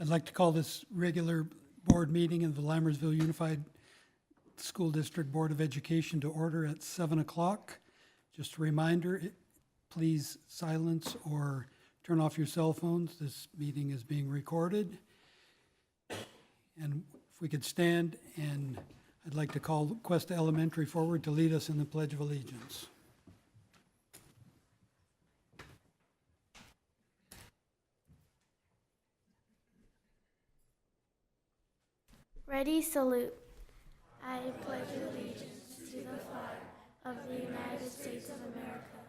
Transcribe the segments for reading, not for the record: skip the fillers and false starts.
I'd like to call this regular board meeting of the Lammersville Unified School District Board of Education to order at 7 o'clock. Just a reminder, please silence or turn off your cell phones. This meeting is being recorded. And if we could stand, and I'd like to call Cuesta Elementary forward to lead us in the Pledge of Allegiance. Ready, salute. I pledge allegiance to the flag of the United States of America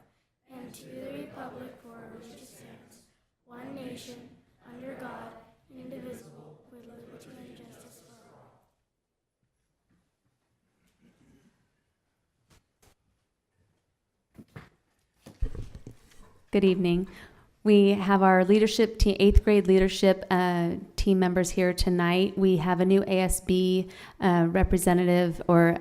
and to the republic for which it stands, one nation, under God, indivisible, with liberty and justice for all. Good evening. We have our leadership team, 8th grade leadership team members here tonight. We have a new ASB representative or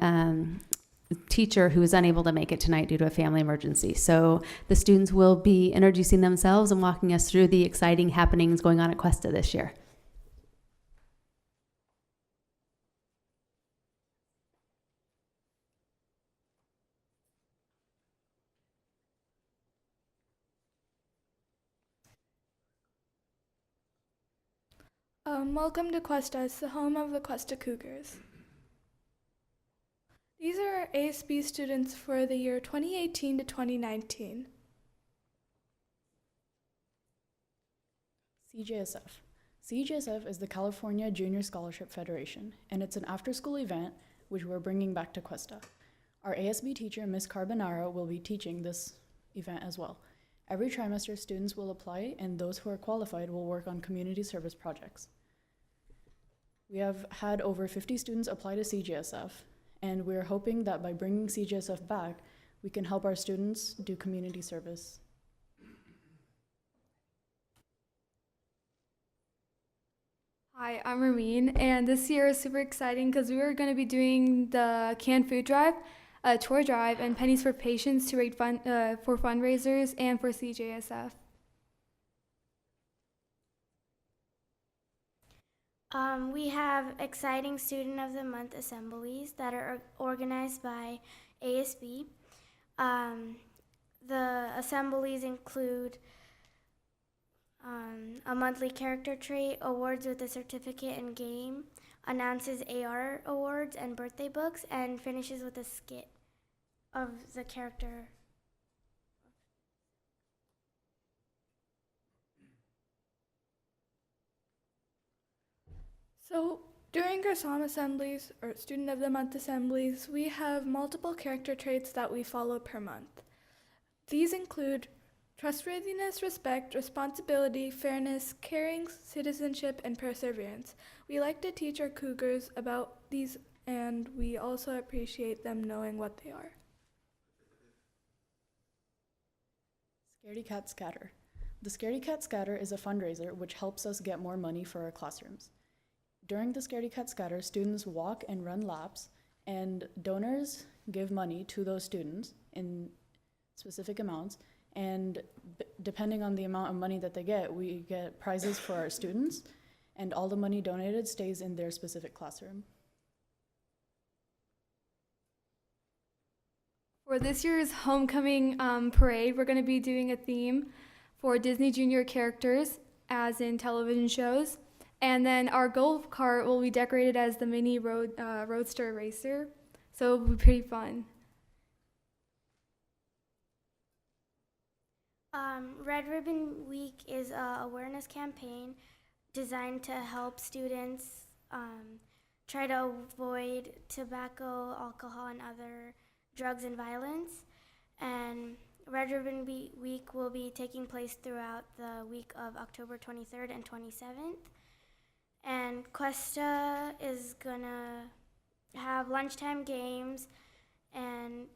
teacher who is unable to make it tonight due to a family emergency. So the students will be introducing themselves and walking us through the exciting happenings going on at Cuesta this year. Welcome to Cuesta. It's the home of the Cuesta Cougars. These are our ASB students for the year 2018 to 2019. CJSF. CJSF is the California Junior Scholarship Federation, and it's an after-school event which we're bringing back to Cuesta. Our ASB teacher, Ms. Carbonaro, will be teaching this event as well. Every trimester, students will apply, and those who are qualified will work on community service projects. We have had over 50 students apply to CJSF, and we're hoping that by bringing CJSF back, we can help our students do community service. Hi, I'm Ramin, and this year is super exciting because we are going to be doing the canned food drive, a tour drive, and pennies for patients to raise for fundraisers and for CJSF. We have exciting Student of the Month assemblies that are organized by ASB. The assemblies include a monthly character trait, awards with a certificate and game, announces AR awards and birthday books, and finishes with a skit of the character. So during our SOM assemblies, or Student of the Month assemblies, we have multiple character traits that we follow per month. These include trustworthiness, respect, responsibility, fairness, caring, citizenship, and perseverance. We like to teach our Cougars about these, and we also appreciate them knowing what they are. Scaredy Cat Scatter. The Scaredy Cat Scatter is a fundraiser which helps us get more money for our classrooms. During the Scaredy Cat Scatter, students walk and run laps, and donors give money to those students in specific amounts, and depending on the amount of money that they get, we get prizes for our students, and all the money donated stays in their specific classroom. For this year's homecoming parade, we're going to be doing a theme for Disney Junior characters, as in television shows. And then our golf cart will be decorated as the mini roadster racer. So it'll be pretty fun. Red Ribbon Week is an awareness campaign designed to help students try to avoid tobacco, alcohol, and other drugs and violence. And Red Ribbon Week will be taking place throughout the week of October 23rd and 27th. And Cuesta is gonna have lunchtime games, and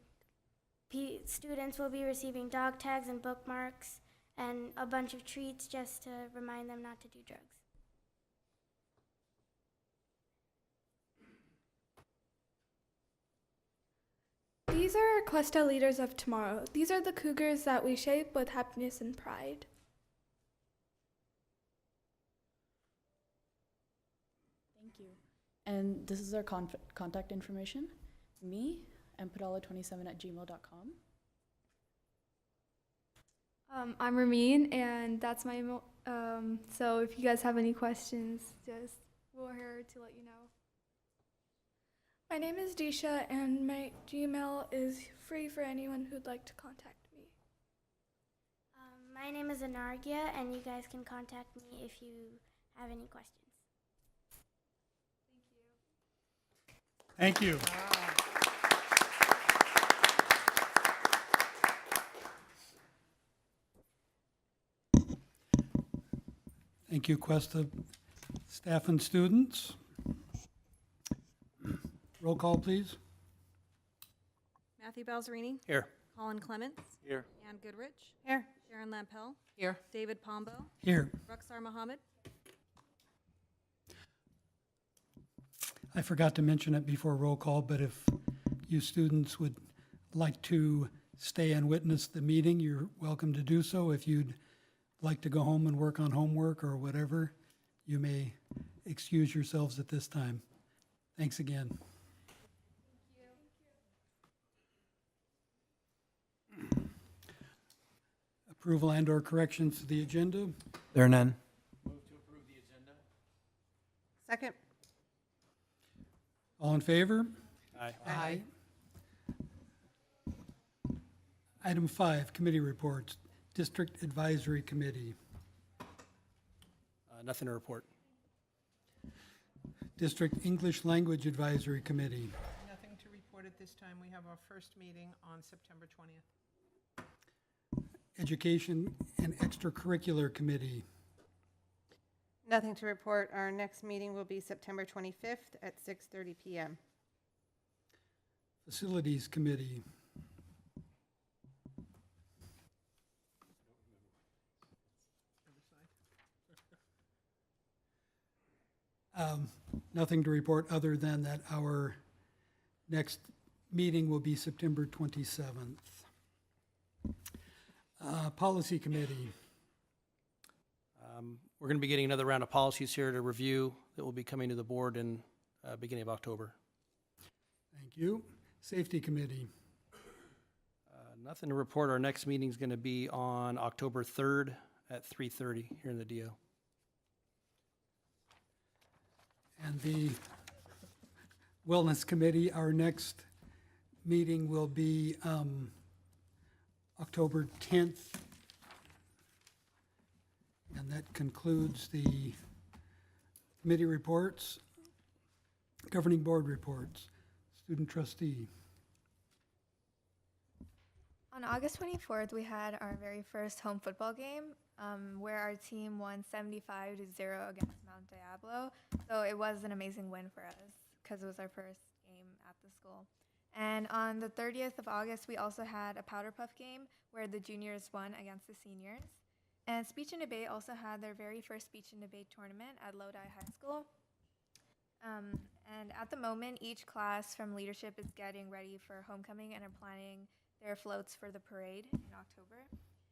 students will be receiving dog tags and bookmarks and a bunch of treats just to remind them not to do drugs. These are our Cuesta leaders of tomorrow. These are the Cougars that we shape with happiness and pride. Thank you. And this is our contact information. Me, mpadala27@gmail.com. I'm Ramin, and that's my so if you guys have any questions, just we're here to let you know. My name is Disha, and my Gmail is free for anyone who'd like to contact me. My name is Anargia, and you guys can contact me if you have any questions. Thank you. Thank you, Cuesta staff and students. Roll call, please. Matthew Balzerini. Here. Colin Clements. Here. Ann Goodrich. Here. Sharon Lampel. Here. David Pombo. Here. Ruxar Mohammed. I forgot to mention it before roll call, but if you students would like to stay and witness the meeting, you're welcome to do so. If you'd like to go home and work on homework or whatever, you may excuse yourselves at this time. Thanks again. Approval and/or corrections to the agenda. There are none. Second. All in favor? Aye. Aye. Item 5, committee reports. District Advisory Committee. Nothing to report. District English Language Advisory Committee. Nothing to report at this time. We have our first meeting on September 20th. Education and Extracurricular Committee. Nothing to report. Our next meeting will be September 25th at 6:30 p.m. Facilities Committee. Nothing to report other than that our next meeting will be September 27th. Policy Committee. We're going to be getting another round of policies here to review that will be coming to the board in beginning of October. Thank you. Safety Committee. Nothing to report. Our next meeting is going to be on October 3rd at 3:30 here in the DO. And the Wellness Committee, our next meeting will be October 10th. And that concludes the committee reports, governing board reports. Student trustee. On August 24th, we had our very first home football game, where our team won 75-0 against Mount Diablo. So it was an amazing win for us because it was our first game at the school. And on the 30th of August, we also had a Powder Puff game where the juniors won against the seniors. And Speech and Debate also had their very first Speech and Debate tournament at Lodi High School. And at the moment, each class from leadership is getting ready for homecoming and are planning their floats for the parade in October.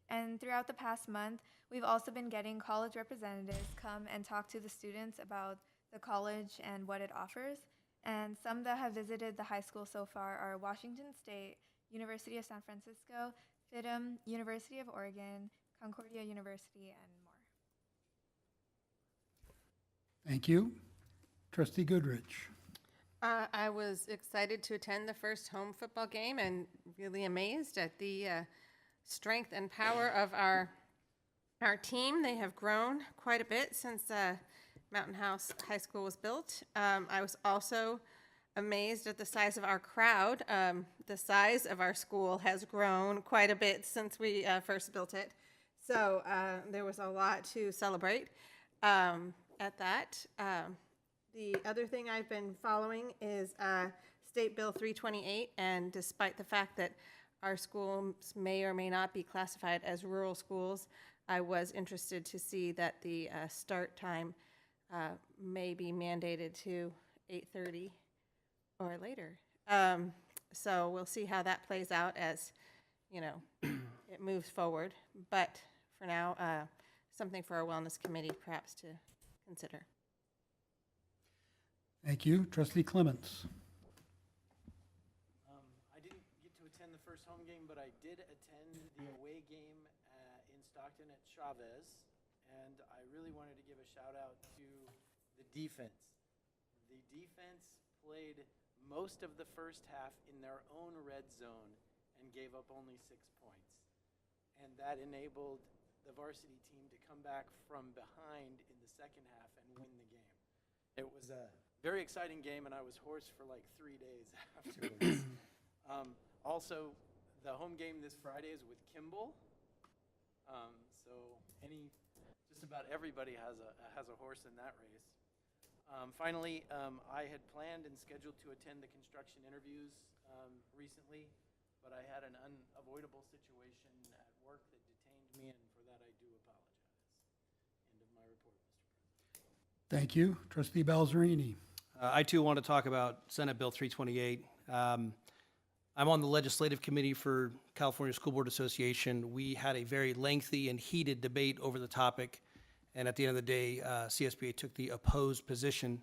And throughout the past month, we've also been getting college representatives come and talk to the students about the college and what it offers. And some that have visited the high school so far are Washington State, University of San Francisco, FIDM, University of Oregon, Concordia University, and more. Thank you. Trustee Goodrich. I was excited to attend the first home football game and really amazed at the strength and power of our team. They have grown quite a bit since Mountain House High School was built. I was also amazed at the size of our crowd. The size of our school has grown quite a bit since we first built it. So there was a lot to celebrate at that. The other thing I've been following is State Bill 328, and despite the fact that our schools may or may not be classified as rural schools, I was interested to see that the start time may be mandated to 8:30 or later. So we'll see how that plays out as, it moves forward. But for now, something for our wellness committee perhaps to consider. Thank you. Trustee Clements. I didn't get to attend the first home game, but I did attend the away game in Stockton at Chavez, and I really wanted to give a shout out to the defense. The defense played most of the first half in their own red zone and gave up only 6 points. And that enabled the varsity team to come back from behind in the second half and win the game. It was a very exciting game, and I was hoarse for like 3 days afterwards. Also, the home game this Friday is with Kimball. So just about everybody has a horse in that race. Finally, I had planned and scheduled to attend the construction interviews recently, but I had an unavoidable situation at work that detained me, and for that I do apologize. End of my report, Mr. President. Thank you. Trustee Balzerini. I too want to talk about Senate Bill 328. I'm on the legislative committee for California School Board Association. We had a very lengthy and heated debate over the topic, and at the end of the day, CSBA took the opposed position,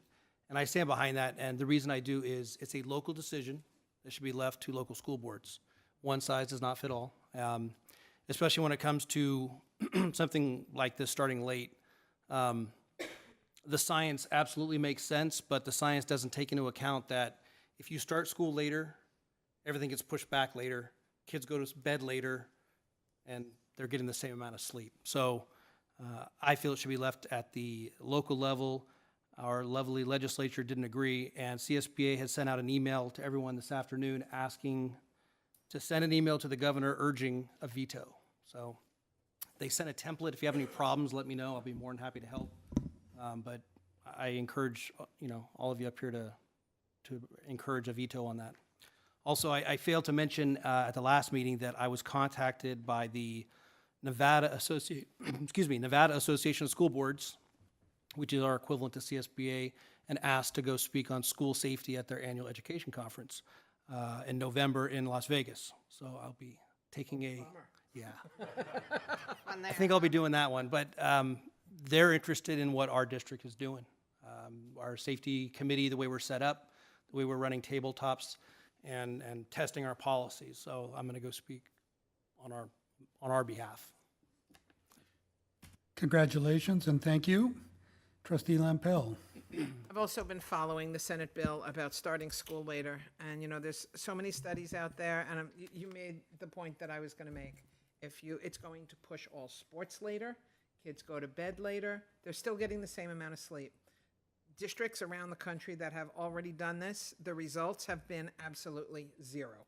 and I stand behind that. And the reason I do is it's a local decision that should be left to local school boards. One size does not fit all, especially when it comes to something like this starting late. The science absolutely makes sense, but the science doesn't take into account that if you start school later, everything gets pushed back later, kids go to bed later, and they're getting the same amount of sleep. So I feel it should be left at the local level. Our lovely legislature didn't agree, and CSBA has sent out an email to everyone this afternoon asking to send an email to the governor urging a veto. So they sent a template. If you have any problems, let me know. I'll be more than happy to help. But I encourage, all of you up here to encourage a veto on that. Also, I failed to mention at the last meeting that I was contacted by the Nevada Association of School Boards, which is our equivalent to CSBA, and asked to go speak on school safety at their annual education conference in November in Las Vegas. So I'll be taking I think I'll be doing that one, but they're interested in what our district is doing. Our safety committee, the way we're set up, the way we're running tabletops, and testing our policies. So I'm going to go speak on our behalf. Congratulations and thank you. Trustee Lampel. I've also been following the Senate bill about starting school later, and there's so many studies out there, and you made the point that I was going to make. It's going to push all sports later, kids go to bed later, they're still getting the same amount of sleep. Districts around the country that have already done this, the results have been absolutely zero.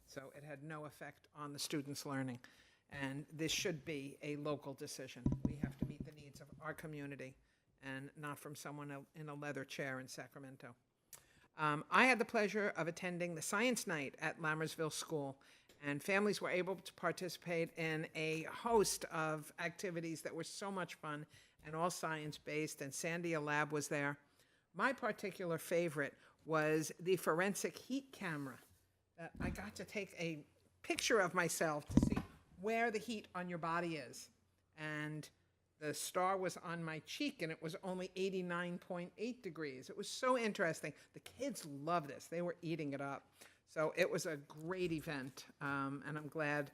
So it had no effect on the students' learning, and this should be a local decision. We have to meet the needs of our community, and not from someone in a leather chair in Sacramento. I had the pleasure of attending the Science Night at Lammersville School, and families were able to participate in a host of activities that were so much fun and all science-based, and Sandia Lab was there. My particular favorite was the forensic heat camera. That I got to take a picture of myself to see where the heat on your body is. And the star was on my cheek, and it was only 89.8 degrees. It was so interesting. The kids loved this. They were eating it up. So it was a great event, and I'm glad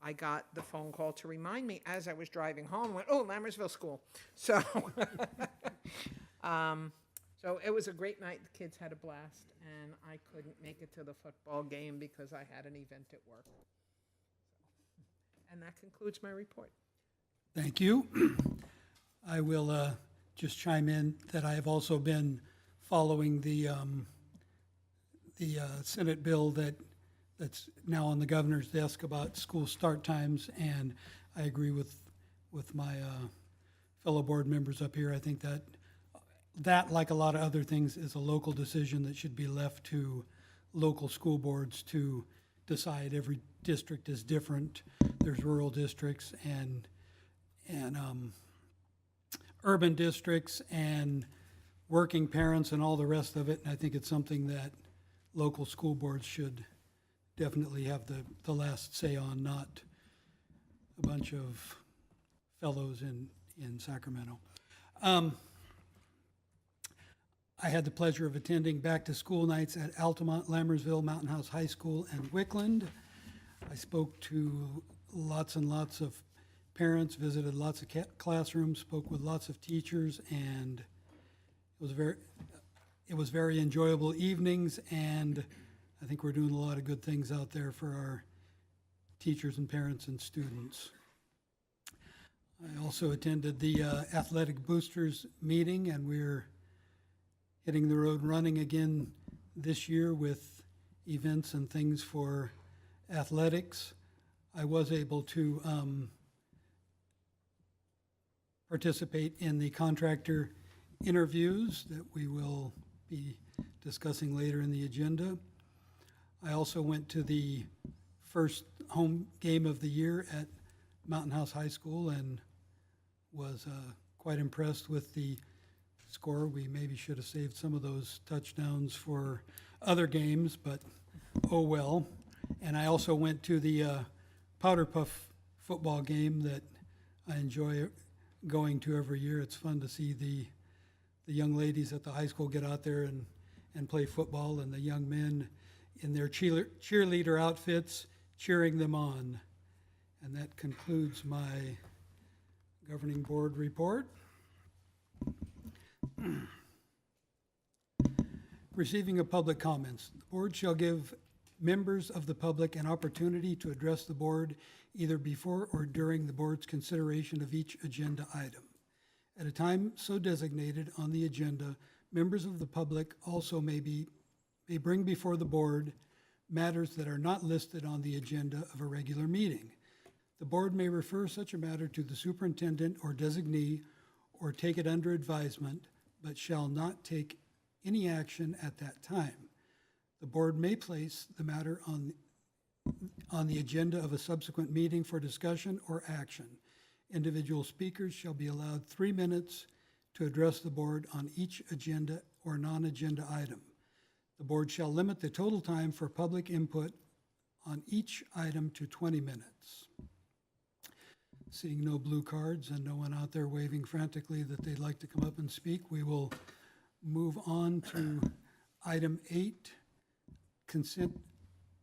I got the phone call to remind me as I was driving home. I went, oh, Lammersville School. So, so it was a great night. The kids had a blast, and I couldn't make it to the football game because I had an event at work. And that concludes my report. Thank you. I will just chime in that I have also been following the Senate bill that's now on the governor's desk about school start times, and I agree with my fellow board members up here. I think that, like a lot of other things, is a local decision that should be left to local school boards to decide. Every district is different. There's rural districts and urban districts and working parents and all the rest of it. And I think it's something that local school boards should definitely have the last say on, not a bunch of fellows in Sacramento. I I had the pleasure of attending back-to-school nights at Altamont, Lammersville, Mountain House High School, and Wickland. I spoke to lots and lots of parents, visited lots of classrooms, spoke with lots of teachers, and it was very enjoyable evenings, and I think we're doing a lot of good things out there for our teachers and parents and students. I also attended the Athletic Boosters meeting, and we're hitting the road running again this year with events and things for athletics. I was able to participate in the contractor interviews that we will be discussing later in the agenda. I also went to the first home game of the year at Mountain House High School and was quite impressed with the score. We maybe should have saved some of those touchdowns for other games, but oh well. And I also went to the Powder Puff football game that I enjoy going to every year. It's fun to see the young ladies at the high school get out there and play football, and the young men in their cheerleader outfits cheering them on. And that concludes my governing board report. Receiving of public comments. The board shall give members of the public an opportunity to address the board either before or during the board's consideration of each agenda item. At a time so designated on the agenda, members of the public also may bring before the board matters that are not listed on the agenda of a regular meeting. The board may refer such a matter to the superintendent or designee or take it under advisement, but shall not take any action at that time. The board may place the matter on the agenda of a subsequent meeting for discussion or action. Individual speakers shall be allowed 3 minutes to address the board on each agenda or non-agenda item. The board shall limit the total time for public input on each item to 20 minutes. Seeing no blue cards and no one out there waving frantically that they'd like to come up and speak, we will move on to item 8, consent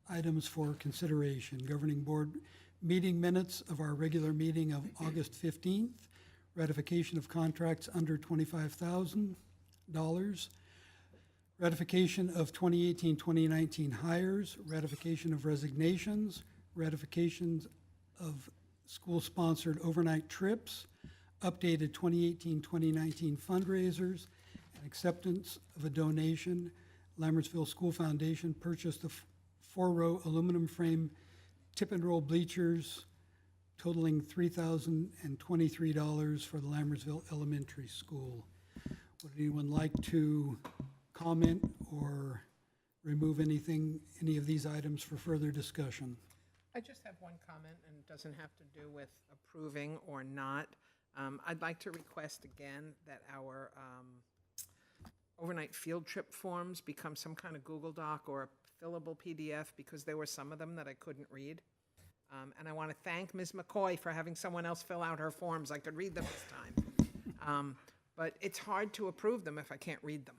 items for consideration. Governing board meeting minutes of our regular meeting of August 15th, ratification of contracts under $25,000, ratification of 2018-2019 hires, ratification of resignations, ratifications of school-sponsored overnight trips, updated 2018-2019 fundraisers, and acceptance of a donation. Lammersville School Foundation purchased a 4-row aluminum frame tip and roll bleachers totaling $3,023 for the Lammersville Elementary School. Would anyone like to comment or remove any of these items for further discussion? I just have one comment, and it doesn't have to do with approving or not. I'd like to request again that our overnight field trip forms become some kind of Google Doc or a fillable PDF, because there were some of them that I couldn't read. And I want to thank Ms. McCoy for having someone else fill out her forms. I could read them this time. But it's hard to approve them if I can't read them.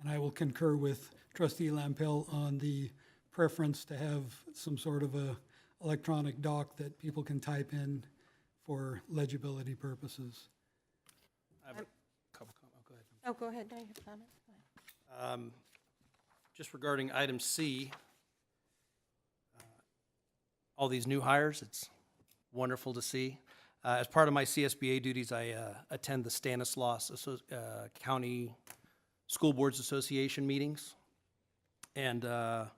And I will concur with Trustee Lampel on the preference to have some sort of a electronic doc that people can type in for legibility purposes. I have a couple comments. Go ahead. Oh, go ahead. No, you have a comment. Go ahead. Just regarding item C, all these new hires, it's wonderful to see. As part of my CSBA duties, I attend the Stanislaus County School Boards Association meetings. And as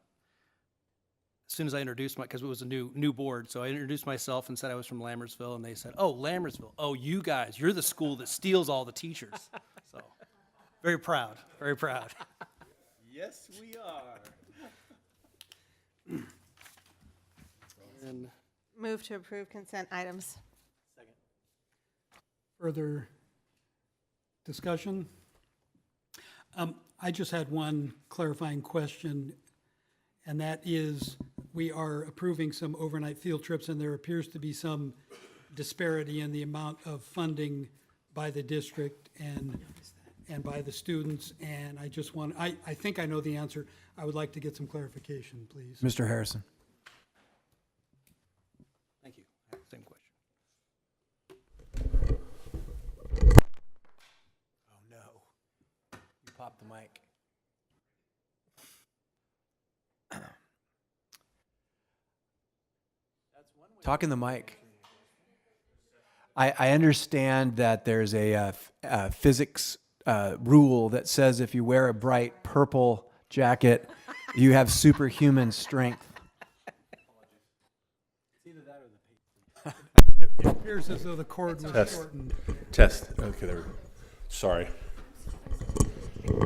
soon as I introduced because it was a new board, so I introduced myself and said I was from Lammersville, and they said, "Oh, Lammersville, oh, you guys, you're the school that steals all the teachers." So, very proud, very proud. Yes, we are. And Move to approve consent items. Second. Further discussion? I just had one clarifying question, and that is, we are approving some overnight field trips, and there appears to be some disparity in the amount of funding by the district, and and by the students, and I just want, I think I know the answer. I would like to get some clarification, please. Mr. Harrison. Thank you. I have the same question. Oh, no. You popped the mic. Talk in the mic. I understand that there's a physics rule that says if you wear a bright purple jacket, you have superhuman strength. It appears as though the cord was Test. shortened. Test. Okay, there we go. Sorry.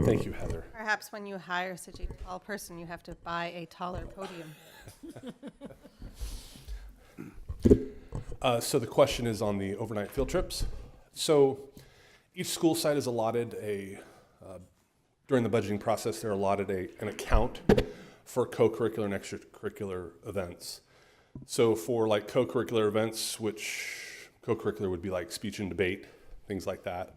Thank you, Heather. Perhaps when you hire such a tall person, you have to buy a taller podium. So the question is on the overnight field trips. So each school site is allotted during the budgeting process, they're allotted an account for co-curricular and extracurricular events. So for like co-curricular events, which co-curricular would be like speech and debate, things like that,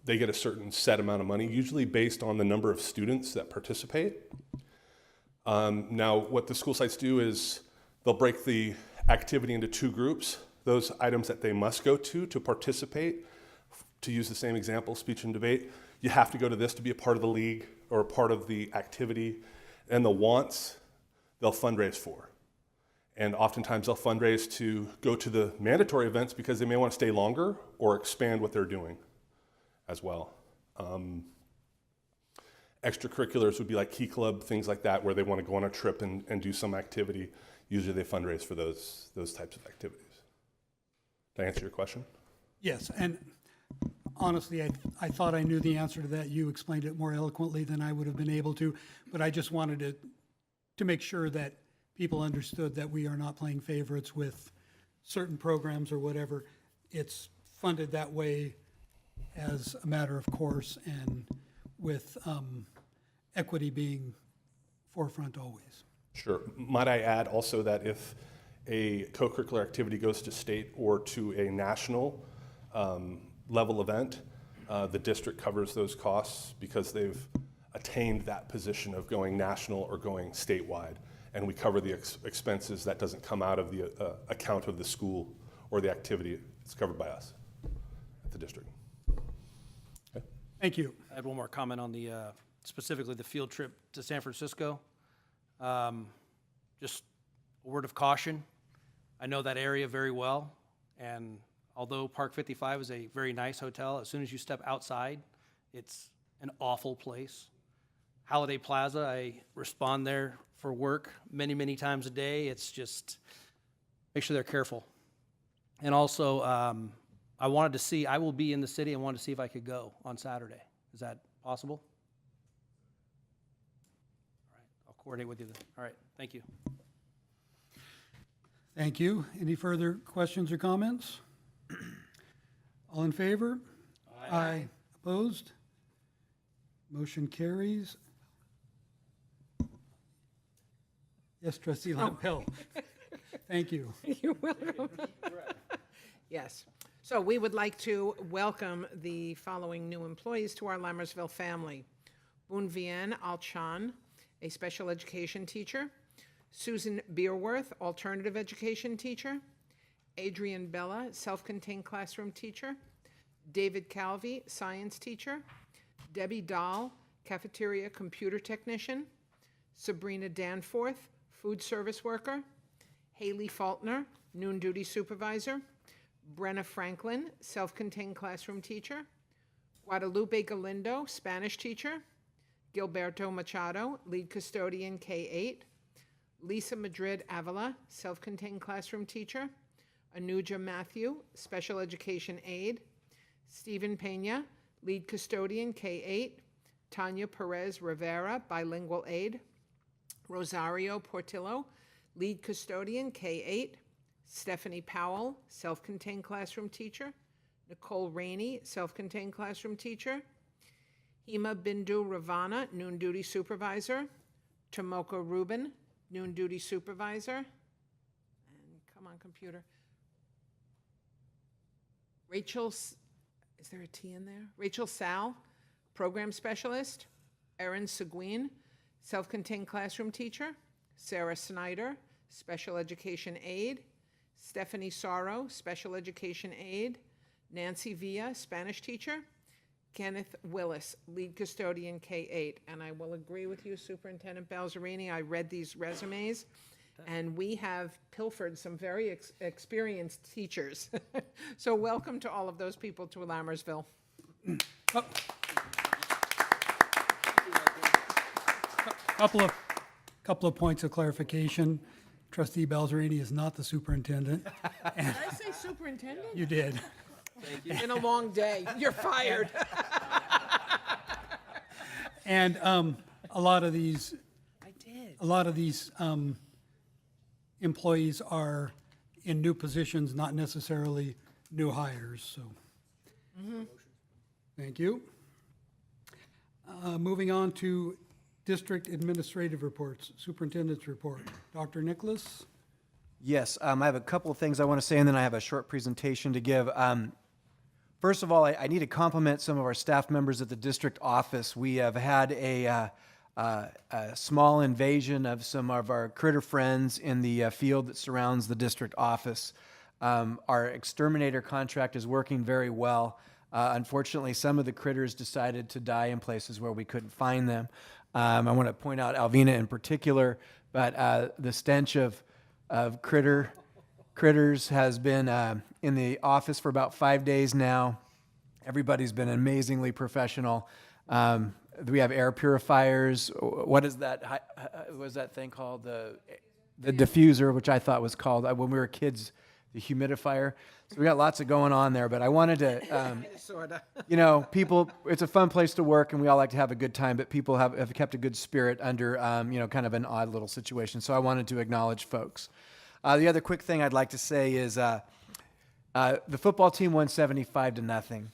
they get a certain set amount of money, usually based on the number of students that participate. Now, what the school sites do is they'll break the activity into two groups. Those items that they must go to participate, to use the same example, speech and debate, you have to go to this to be a part of the league or a part of the activity. And the wants, they'll fundraise for. And oftentimes they'll fundraise to go to the mandatory events because they may want to stay longer or expand what they're doing as well. Extracurriculars would be like Key Club, things like that, where they want to go on a trip and do some activity. Usually they fundraise for those types of activities. Did I answer your question? Yes, and honestly, I thought I knew the answer to that. You explained it more eloquently than I would have been able to, but I just wanted to make sure that people understood that we are not playing favorites with certain programs or whatever. It's funded that way as a matter of course, and with equity being forefront always. Sure. Might I add also that if a co-curricular activity goes to state or to a national level event, the district covers those costs because they've attained that position of going national or going statewide, and we cover the expenses. That doesn't come out of the account of the school or the activity. It's covered by us at the district. Okay. Thank you. I had one more comment on the, specifically the field trip to San Francisco. Just a word of caution. I know that area very well, and although Park 55 is a very nice hotel, as soon as you step outside, it's an awful place. Holiday Plaza, I respond there for work many, many times a day. It's just, make sure they're careful. And also, I will be in the city and wanted to see if I could go on Saturday. Is that possible? All right, I'll coordinate with you then. All right, thank you. Thank you. Any further questions or comments? All in favor? Aye. Opposed? Motion carries. Yes, Trustee Lampel. Thank you. You're welcome. Yes. So we would like to welcome the following new employees to our Lammersville family. Boonvien Alchan, a special education teacher. Susan Beerworth, alternative education teacher. Adrian Bella, self-contained classroom teacher. David Calvi, science teacher. Debbie Dahl, cafeteria computer technician. Sabrina Danforth, food service worker. Haley Faulkner, noon duty supervisor. Brenna Franklin, self-contained classroom teacher. Guadalupe Galindo, Spanish teacher. Gilberto Machado, lead custodian K-8. Lisa Madrid Avila, self-contained classroom teacher. Anuja Matthew, special education aide. Stephen Pena, lead custodian K-8. Tanya Perez Rivera, bilingual aide. Rosario Portillo, lead custodian K-8. Stephanie Powell, self-contained classroom teacher. Nicole Rainey, self-contained classroom teacher. Hema Bindu Ravana, noon duty supervisor. Tomoko Rubin, noon duty supervisor. And come on, computer. Rachel is there a T in there? Rachel Sal, program specialist. Erin Seguin, self-contained classroom teacher. Sarah Snyder, special education aide. Stephanie Sorrow, special education aide. Nancy Villa, Spanish teacher. Kenneth Willis, lead custodian K-8. And I will agree with you, Superintendent Balzerini. I read these resumes, and we have pilfered some very experienced teachers. So welcome to all of those people to Lammersville. Couple of points of clarification. Trustee Balzerini is not the superintendent. Did I say superintendent? You did. It's been a long day. You're fired. And a lot of these I did. Employees are in new positions, not necessarily new hires, so. Thank you. Moving on to district administrative reports, superintendent's report. Dr. Nicholas? Yes, I have a couple of things I want to say, and then I have a short presentation to give. First of all, I need to compliment some of our staff members at the district office. We have had a small invasion of some of our critter friends in the field that surrounds the district office. Our exterminator contract is working very well. Unfortunately, some of the critters decided to die in places where we couldn't find them. I want to point out Alvina in particular, but the stench of critters has been in the office for about 5 days now. Everybody's been amazingly professional. We have air purifiers. What is that? What is that thing called? The diffuser, which I thought was called when we were kids, the humidifier. So we got lots of going on there. But I wanted to, Sorta. you know, people. It's a fun place to work, and we all like to have a good time. But people have kept a good spirit under, you know, kind of an odd little situation. So I wanted to acknowledge folks. The other quick thing I'd like to say is the football team won 75-0.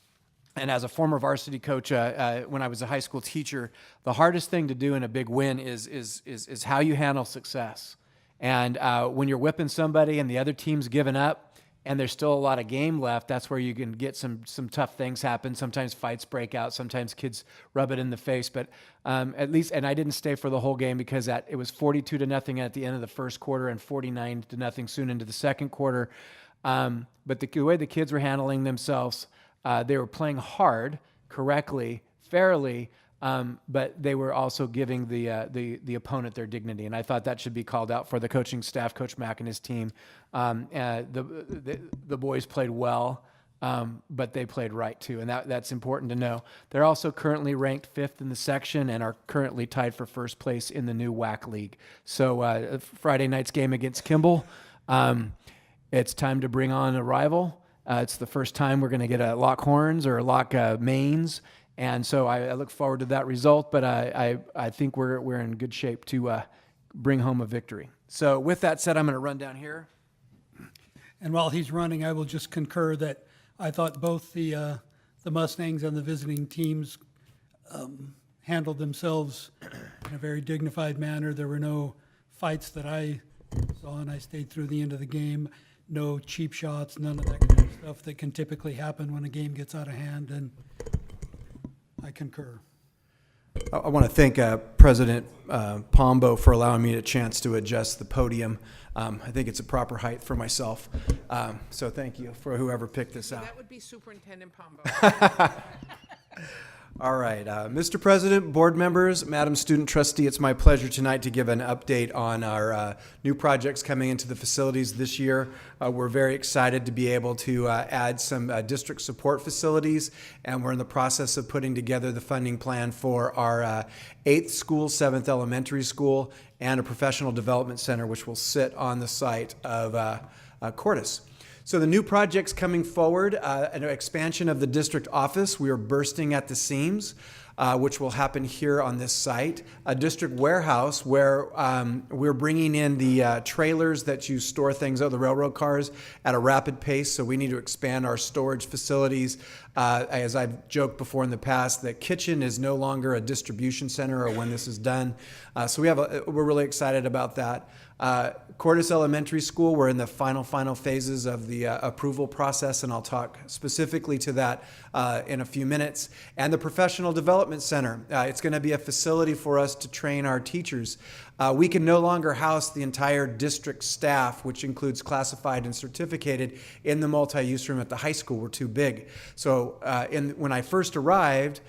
And as a former varsity coach, when I was a high school teacher, the hardest thing to do in a big win is how you handle success. And when you're whipping somebody and the other team's given up and there's still a lot of game left, that's where you can get some tough things happen. Sometimes fights break out. Sometimes kids rub it in the face. But at least, and I didn't stay for the whole game because it was 42-0 at the end of the first quarter and 49-0 soon into the second quarter. But the way the kids were handling themselves, they were playing hard, correctly, fairly, but they were also giving the opponent their dignity, and I thought that should be called out for the coaching staff, Coach Mack and his team. The boys played well, but they played right too, and that's important to know. They're also currently ranked 5th in the section and are currently tied for first place in the new WAC league. So Friday night's game against Kimball, it's time to bring on a rival. It's the first time we're going to get a lock horns or lock mains. And so I look forward to that result, but I think we're in good shape to bring home a victory. So with that said, I'm going to run down here. And while he's running, I will just concur that I thought both the Mustangs and the visiting teams handled themselves in a very dignified manner. There were no fights that I saw, and I stayed through the end of the game. No cheap shots, none of that kind of stuff that can typically happen when a game gets out of hand, and I concur. I want to thank President Pombo for allowing me a chance to adjust the podium. I think it's a proper height for myself. So thank you for whoever picked this out. That would be Superintendent Pombo. All right, Mr. President, board members, Madam Student Trustee, it's my pleasure tonight to give an update on our new projects coming into the facilities this year. We're very excited to be able to add some district support facilities, and we're in the process of putting together the funding plan for our 8th school, 7th elementary school, and a professional development center, which will sit on the site of Cordis. So the new projects coming forward, an expansion of the district office. We are bursting at the seams. which will happen here on this site. A district warehouse where we're bringing in the trailers that you store things out, the railroad cars, at a rapid pace. So we need to expand our storage facilities. As I've joked before in the past, the kitchen is no longer a distribution center or when this is done. So we're really excited about that. Cordis Elementary School, we're in the final phases of the approval process, and I'll talk specifically to that in a few minutes. And the Professional Development Center, it's going to be a facility for us to train our teachers. We can no longer house the entire district staff, which includes classified and certificated, in the multi-use room at the high school. We're too big. So when I first arrived,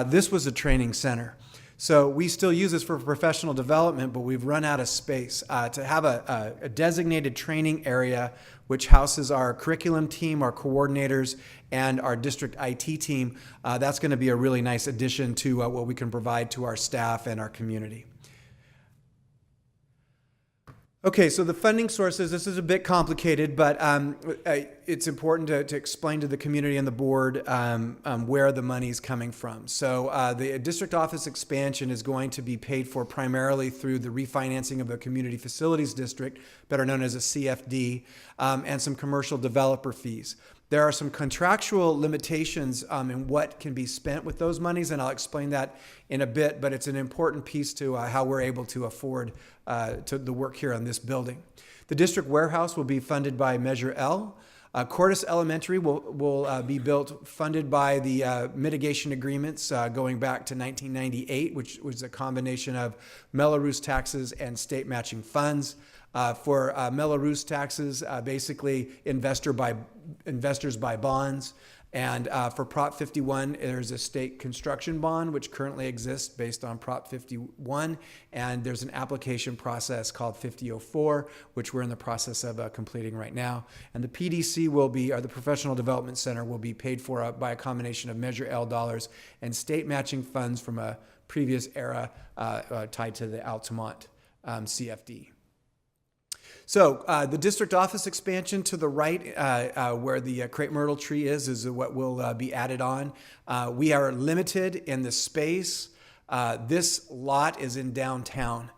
this was a training center. So we still use this for professional development, but we've run out of space. To have a designated training area which houses our curriculum team, our coordinators, and our district IT team, that's going to be a really nice addition to what we can provide to our staff and our community. Okay, so the funding sources, this is a bit complicated, but it's important to explain to the community and the board where the money is coming from. So the district office expansion is going to be paid for primarily through the refinancing of the Community Facilities District, better known as a CFD, and some commercial developer fees. There are some contractual limitations in what can be spent with those monies, and I'll explain that in a bit, but it's an important piece to how we're able to afford to the work here on this building. The district warehouse will be funded by Measure L. Cordis Elementary will be built, funded by the mitigation agreements going back to 1998, which was a combination of Mello-Roos taxes and state matching funds. For Mello-Roos taxes, basically investors buy bonds. And for Prop 51, there's a state construction bond, which currently exists based on Prop 51. And there's an application process called 5004, which we're in the process of completing right now. And the PDC will be, or the Professional Development Center, will be paid for by a combination of Measure L dollars and state matching funds from a previous era tied to the Altamont CFD. So the district office expansion to the right, where the crepe myrtle tree is what will be added on. We are limited in the space. This lot is in downtown.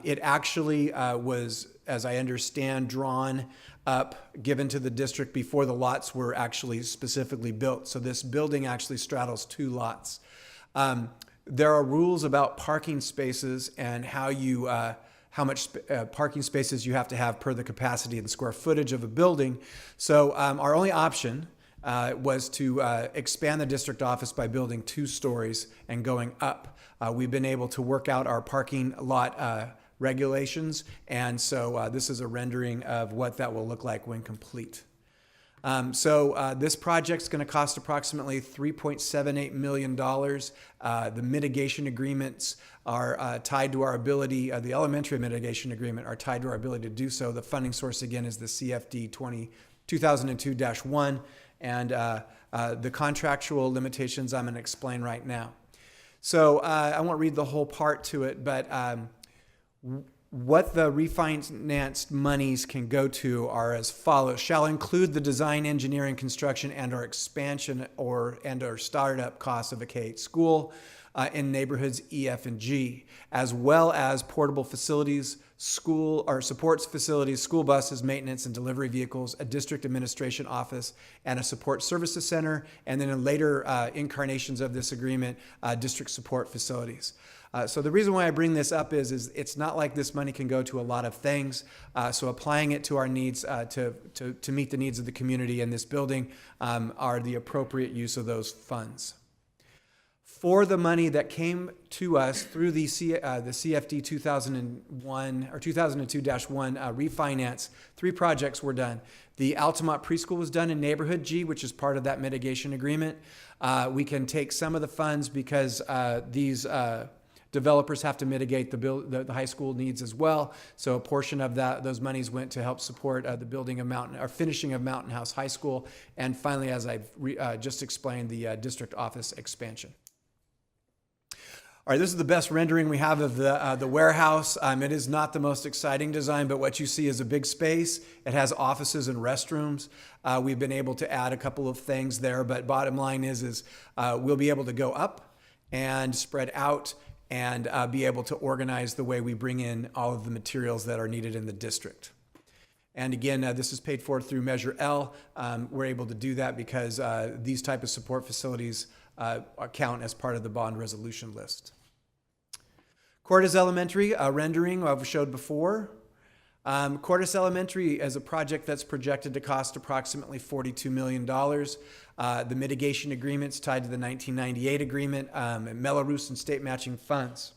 It actually was, as I understand, drawn up, given to the district before the lots were actually specifically built. So this building actually straddles two lots. There are rules about parking spaces and how much parking spaces you have to have per the capacity and square footage of a building. So our only option was to expand the district office by building 2 stories and going up. We've been able to work out our parking lot regulations, and so this is a rendering of what that will look like when complete. This project's going to cost approximately $3.78 million. The mitigation agreements are tied to our ability, the elementary mitigation agreement are tied to our ability to do so. The funding source, again, is the CFD 2002-1, and the contractual limitations I'm going to explain right now. So I won't read the whole part to it, but what the refinanced monies can go to are as follows: shall include the design, engineering, construction, and or expansion and or startup costs of a K-8 school in neighborhoods E, F, and G, as well as portable facilities, school or supports facilities, school buses, maintenance and delivery vehicles, a district administration office, and a support services center, and then in later incarnations of this agreement, district support facilities. So the reason why I bring this up is it's not like this money can go to a lot of things. So applying it to our needs to meet the needs of the community in this building are the appropriate use of those funds. For the money that came to us through the CFD 2001 or 2002-1 refinance, 3 projects were done. The Altamont preschool was done in neighborhood G, which is part of that mitigation agreement. We can take some of the funds because these developers have to mitigate the high school needs as well. So a portion of those monies went to help support the building of finishing of Mountain House High School. And finally, as I've just explained, the district office expansion. All right, this is the best rendering we have of the warehouse. It is not the most exciting design, but what you see is a big space. It has offices and restrooms. We've been able to add a couple of things there, but bottom line is we'll be able to go up and spread out and be able to organize the way we bring in all of the materials that are needed in the district. And again, this is paid for through Measure L. We're able to do that because these type of support facilities count as part of the bond resolution list. Cordes Elementary rendering I've showed before. Cordes Elementary is a project that's projected to cost approximately $42 million. The mitigation agreement's tied to the 1998 agreement and Mello-Roos and state matching funds.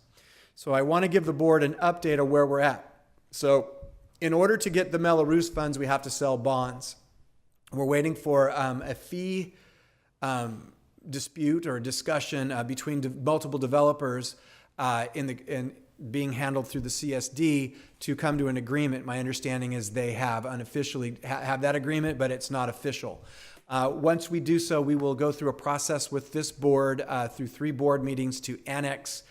So I want to give the board an update of where we're at. So in order to get the Mello-Roos funds, we have to sell bonds. We're waiting for a fee dispute or discussion between multiple developers in being handled through the CSD to come to an agreement. My understanding is they have unofficially have that agreement, but it's not official. Once we do so, we will go through a process with this board through 3 board meetings to annex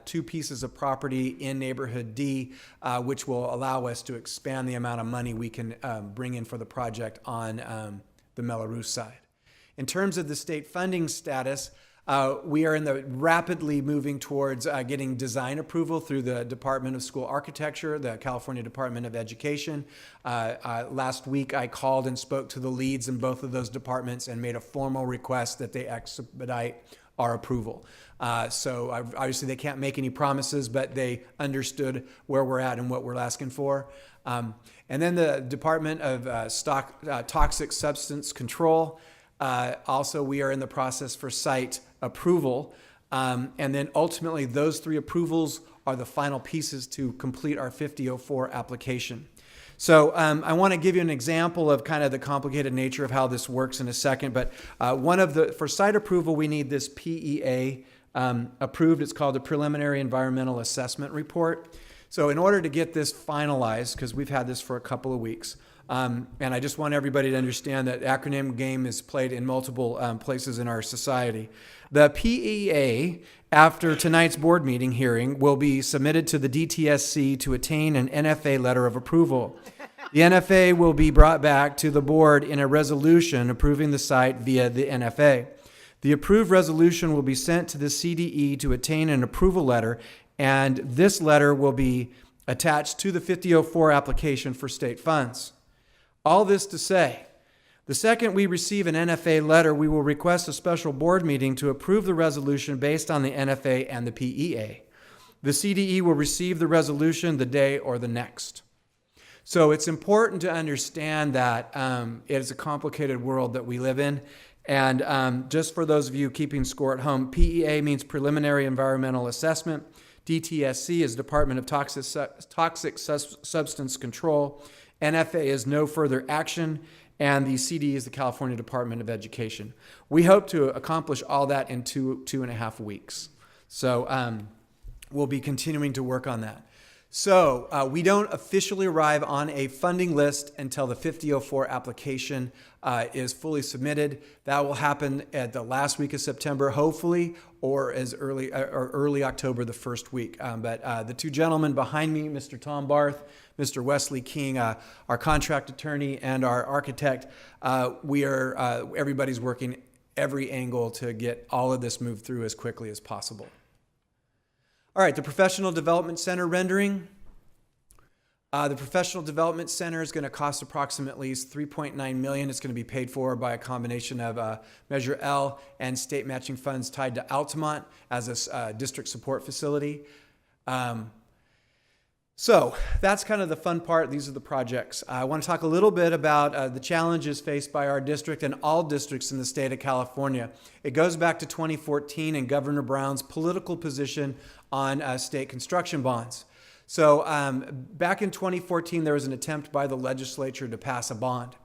2 pieces of property in Neighborhood D, which will allow us to expand the amount of money we can bring in for the project on the Mello-Roos side. In terms of the state funding status, we are in the rapidly moving towards getting design approval through the Department of School Architecture, the California Department of Education. Last week, I called and spoke to the leads in both of those departments and made a formal request that they expedite our approval. So obviously they can't make any promises, but they understood where we're at and what we're asking for. And then the Department of Toxic Substance Control. Also, we are in the process for site approval. And then ultimately, those 3 approvals are the final pieces to complete our 5004 application. So I want to give you an example of kind of the complicated nature of how this works in a second. But for site approval, we need this PEA approved. It's called the Preliminary Environmental Assessment Report. So in order to get this finalized, because we've had this for a couple of weeks, and I just want everybody to understand that acronym game is played in multiple places in our society. The PEA, after tonight's board meeting hearing, will be submitted to the DTSC to attain an NFA letter of approval. The NFA will be brought back to the board in a resolution approving the site via the NFA. The approved resolution will be sent to the CDE to attain an approval letter, and this letter will be attached to the 5004 application for state funds. All this to say, the second we receive an NFA letter, we will request a special board meeting to approve the resolution based on the NFA and the PEA. The CDE will receive the resolution the day or the next. So it's important to understand that it is a complicated world that we live in. And just for those of you keeping score at home, PEA means Preliminary Environmental Assessment. DTSC is Department of Toxic Substance Control. NFA is No Further Action. And the CD is the California Department of Education. We hope to accomplish all that in 2.5 weeks. So we'll be continuing to work on that. So we don't officially arrive on a funding list until the 5004 application is fully submitted. That will happen at the last week of September, hopefully, or as early October, the first week. But the 2 gentlemen behind me, Mr. Tom Barth, Mr. Wesley King, our contract attorney, and our architect, everybody's working every angle to get all of this moved through as quickly as possible. All right, the Professional Development Center rendering. The Professional Development Center is going to cost approximately $3.9 million. It's going to be paid for by a combination of Measure L and state matching funds tied to Altamont as a district support facility. So that's kind of the fun part. These are the projects. I want to talk a little bit about the challenges faced by our district and all districts in the state of California. It goes back to 2014 and Governor Brown's political position on state construction bonds. So back in 2014, there was an attempt by the legislature to pass a bond.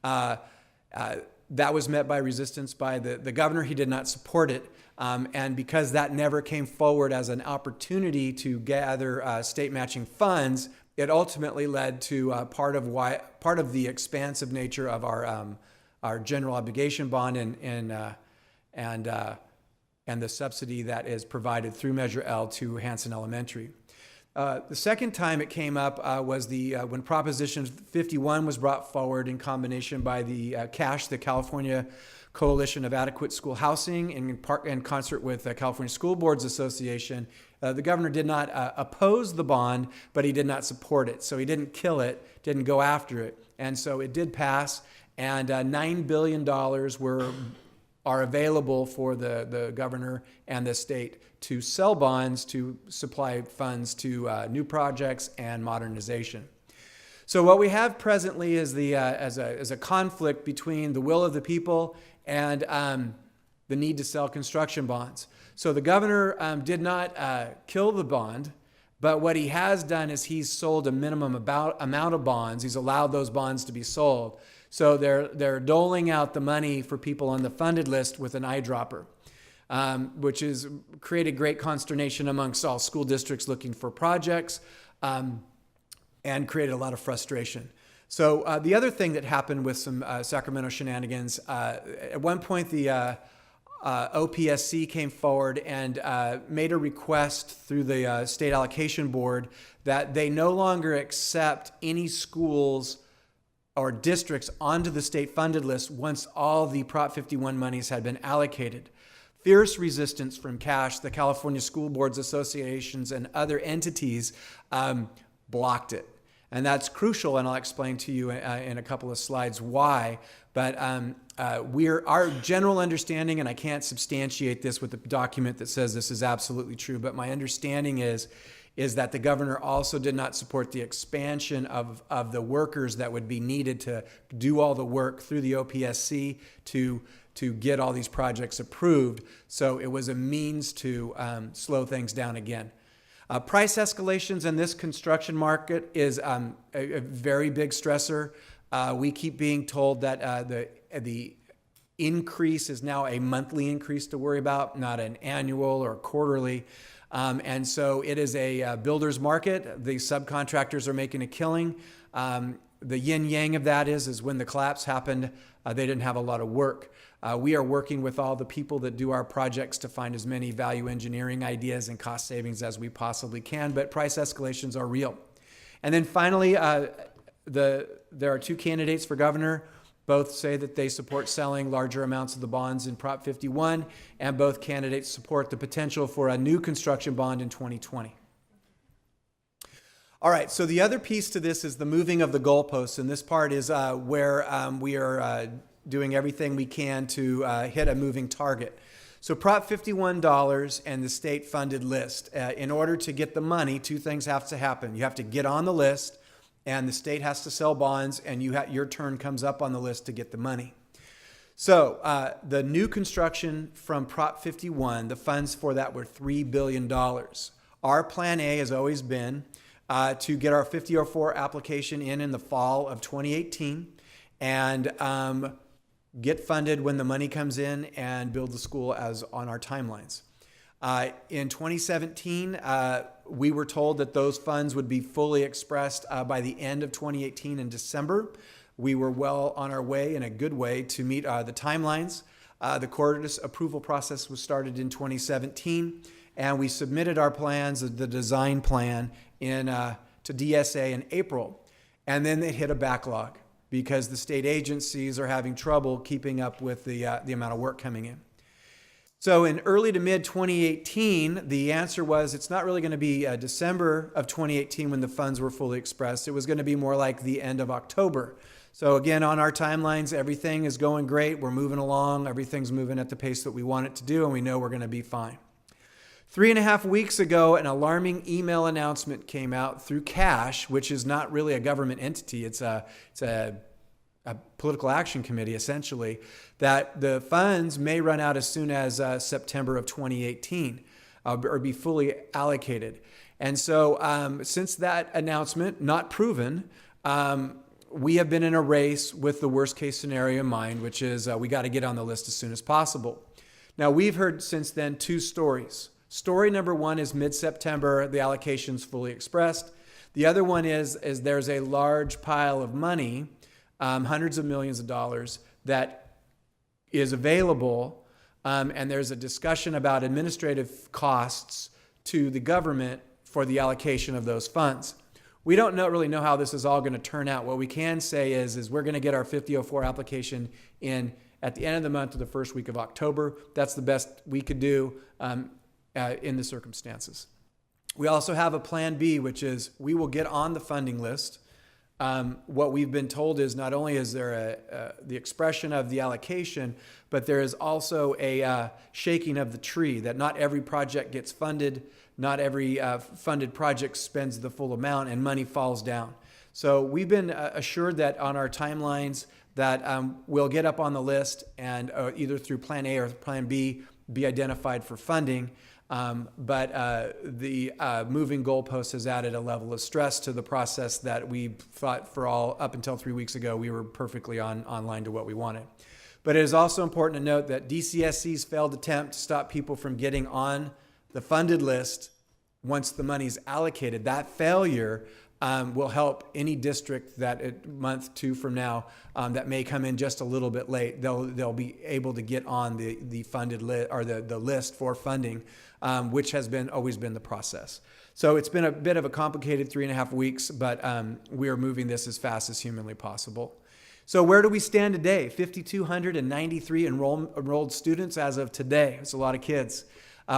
That was met by resistance by the governor. He did not support it. And because that never came forward as an opportunity to gather state matching funds, it ultimately led to part of the expansive nature of our general obligation bond and the subsidy that is provided through Measure L to Hanson Elementary. The second time it came up was when Proposition 51 was brought forward in combination by the CASH, the California Coalition of Adequate School Housing in concert with the California School Boards Association. The governor did not oppose the bond, but he did not support it. So he didn't kill it, didn't go after it. And so it did pass, and $9 billion are available for the governor and the state to sell bonds to supply funds to new projects and modernization. So what we have presently is as a conflict between the will of the people and the need to sell construction bonds. So the governor did not kill the bond, but what he has done is he's sold a minimum amount of bonds. He's allowed those bonds to be sold. So they're doling out the money for people on the funded list with an eyedropper, which has created great consternation amongst all school districts looking for projects, and created a lot of frustration. So the other thing that happened with some Sacramento shenanigans, at one point the OPSC came forward and made a request through the state allocation board that they no longer accept any schools or districts onto the state funded list once all the Prop 51 monies had been allocated. Fierce resistance from CASH, the California School Boards Associations, and other entities blocked it. And that's crucial, and I'll explain to you in a couple of slides why. But our general understanding, and I can't substantiate this with a document that says this is absolutely true, but my understanding is that the governor also did not support the expansion of the workers that would be needed to do all the work through the OPSC to get all these projects approved. So it was a means to slow things down again. Price escalations in this construction market is a very big stressor. We keep being told that the increase is now a monthly increase to worry about, not an annual or quarterly. And so it is a builder's market. The subcontractors are making a killing. The yin-yang of that is when the collapse happened, they didn't have a lot of work. We are working with all the people that do our projects to find as many value engineering ideas and cost savings as we possibly can, but price escalations are real. And then finally, there are two candidates for governor. Both say that they support selling larger amounts of the bonds in Prop 51, and both candidates support the potential for a new construction bond in 2020. All right, so the other piece to this is the moving of the goalposts, and this part is where we are doing everything we can to hit a moving target. So Prop $51 and the state funded list. In order to get the money, two things have to happen. You have to get on the list, and the state has to sell bonds, and your turn comes up on the list to get the money. So the new construction from Prop 51, the funds for that were $3 billion. Our plan A has always been to get our 5004 application in the fall of 2018 and get funded when the money comes in and build the school as on our timelines. In 2017, we were told that those funds would be fully expressed by the end of 2018 in December. We were well on our way, in a good way, to meet the timelines. The court approval process was started in 2017, and we submitted our plans, the design plan, to DSA in April. And then they hit a backlog because the state agencies are having trouble keeping up with the amount of work coming in. So in early to mid 2018, the answer was it's not really going to be December of 2018 when the funds were fully expressed. It was going to be more like the end of October. So again, on our timelines, everything is going great. We're moving along. Everything's moving at the pace that we want it to do, and we know we're going to be fine. 3.5 weeks ago, an alarming email announcement came out through CASH, which is not really a government entity. It's a political action committee, essentially, that the funds may run out as soon as September of 2018 or be fully allocated. And so since that announcement, not proven, we have been in a race with the worst case scenario in mind, which is we got to get on the list as soon as possible. Now, we've heard since then two stories. Story number one is mid-September, the allocation's fully expressed. The other one is there's a large pile of money, hundreds of millions of dollars, that is available, and there's a discussion about administrative costs to the government for the allocation of those funds. We don't really know how this is all going to turn out. What we can say is we're going to get our 5004 application in at the end of the month or the first week of October. That's the best we could do in the circumstances. We also have a plan B, which is we will get on the funding list. What we've been told is not only is there the expression of the allocation, but there is also a shaking of the tree, that not every project gets funded, not every funded project spends the full amount, and money falls down. So we've been assured that on our timelines that we'll get up on the list and either through Plan A or Plan B be identified for funding. But the moving goalpost has added a level of stress to the process that we thought for all up until 3 weeks ago we were perfectly online to what we wanted. But it is also important to note that DCSC's failed attempt to stop people from getting on the funded list once the money's allocated, that failure will help any district that a month, two from now that may come in just a little bit late. They'll be able to get on the funded list or the list for funding, which has always been the process. So it's been a bit of a complicated 3.5 weeks, but we are moving this as fast as humanly possible. So where do we stand today? 5,293 enrolled students as of today. It's a lot of kids.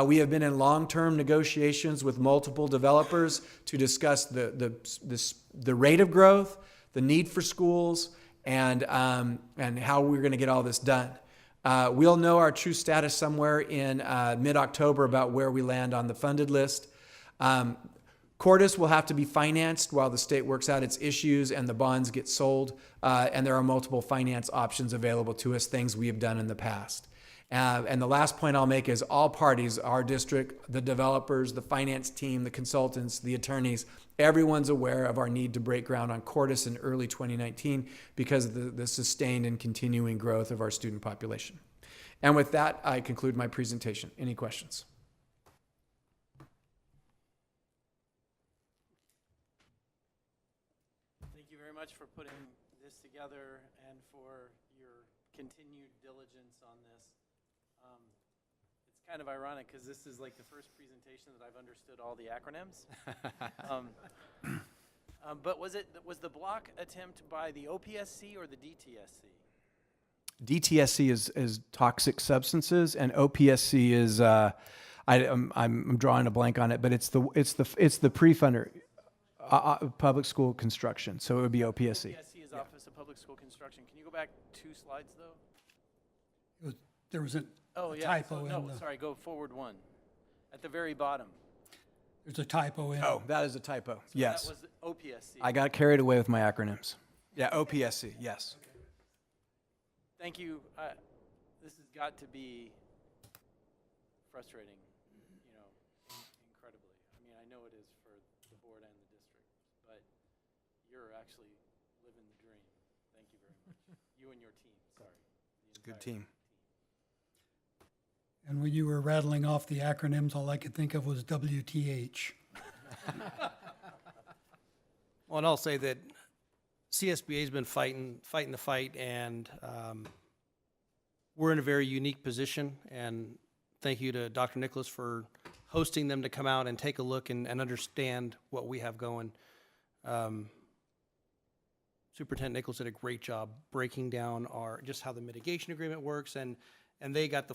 We have been in long-term negotiations with multiple developers to discuss the rate of growth, the need for schools, and how we're going to get all this done. We'll know our true status somewhere in mid-October about where we land on the funded list. Cordis will have to be financed while the state works out its issues and the bonds get sold. And there are multiple finance options available to us, things we have done in the past. And the last point I'll make is all parties, our district, the developers, the finance team, the consultants, the attorneys, everyone's aware of our need to break ground on Cordis in early 2019 because of the sustained and continuing growth of our student population. And with that, I conclude my presentation. Any questions? Thank you very much for putting this together and for your continued diligence on this. It's kind of ironic because this is like the first presentation that I've understood all the acronyms. But was the block attempt by the OPSC or the DTSC? DTSC is toxic substances, and OPSC is I'm drawing a blank on it, but it's the pre-funder, public school construction. So it would be OPSC. OPSC is Office of Public School Construction. Can you go back 2 slides though? There was a typo in the... Sorry, go forward 1. At the very bottom. There's a typo in. Oh, that is a typo. So yes. That was OPSC. I got carried away with my acronyms. Yeah, OPSC, yes. Okay. Thank you. This has got to be frustrating, incredibly. I mean, I know it is for the board and the district, but you're actually living the dream. Thank you very much. You and your team, sorry. It's a good team. And when you were rattling off the acronyms, all I could think of was WTH. Well, and I'll say that CSBA's been fighting the fight, and we're in a very unique position. And thank you to Dr. Nicholas for hosting them to come out and take a look and understand what we have going. Superintendent Nicholas did a great job breaking down just how the mitigation agreement works, and they got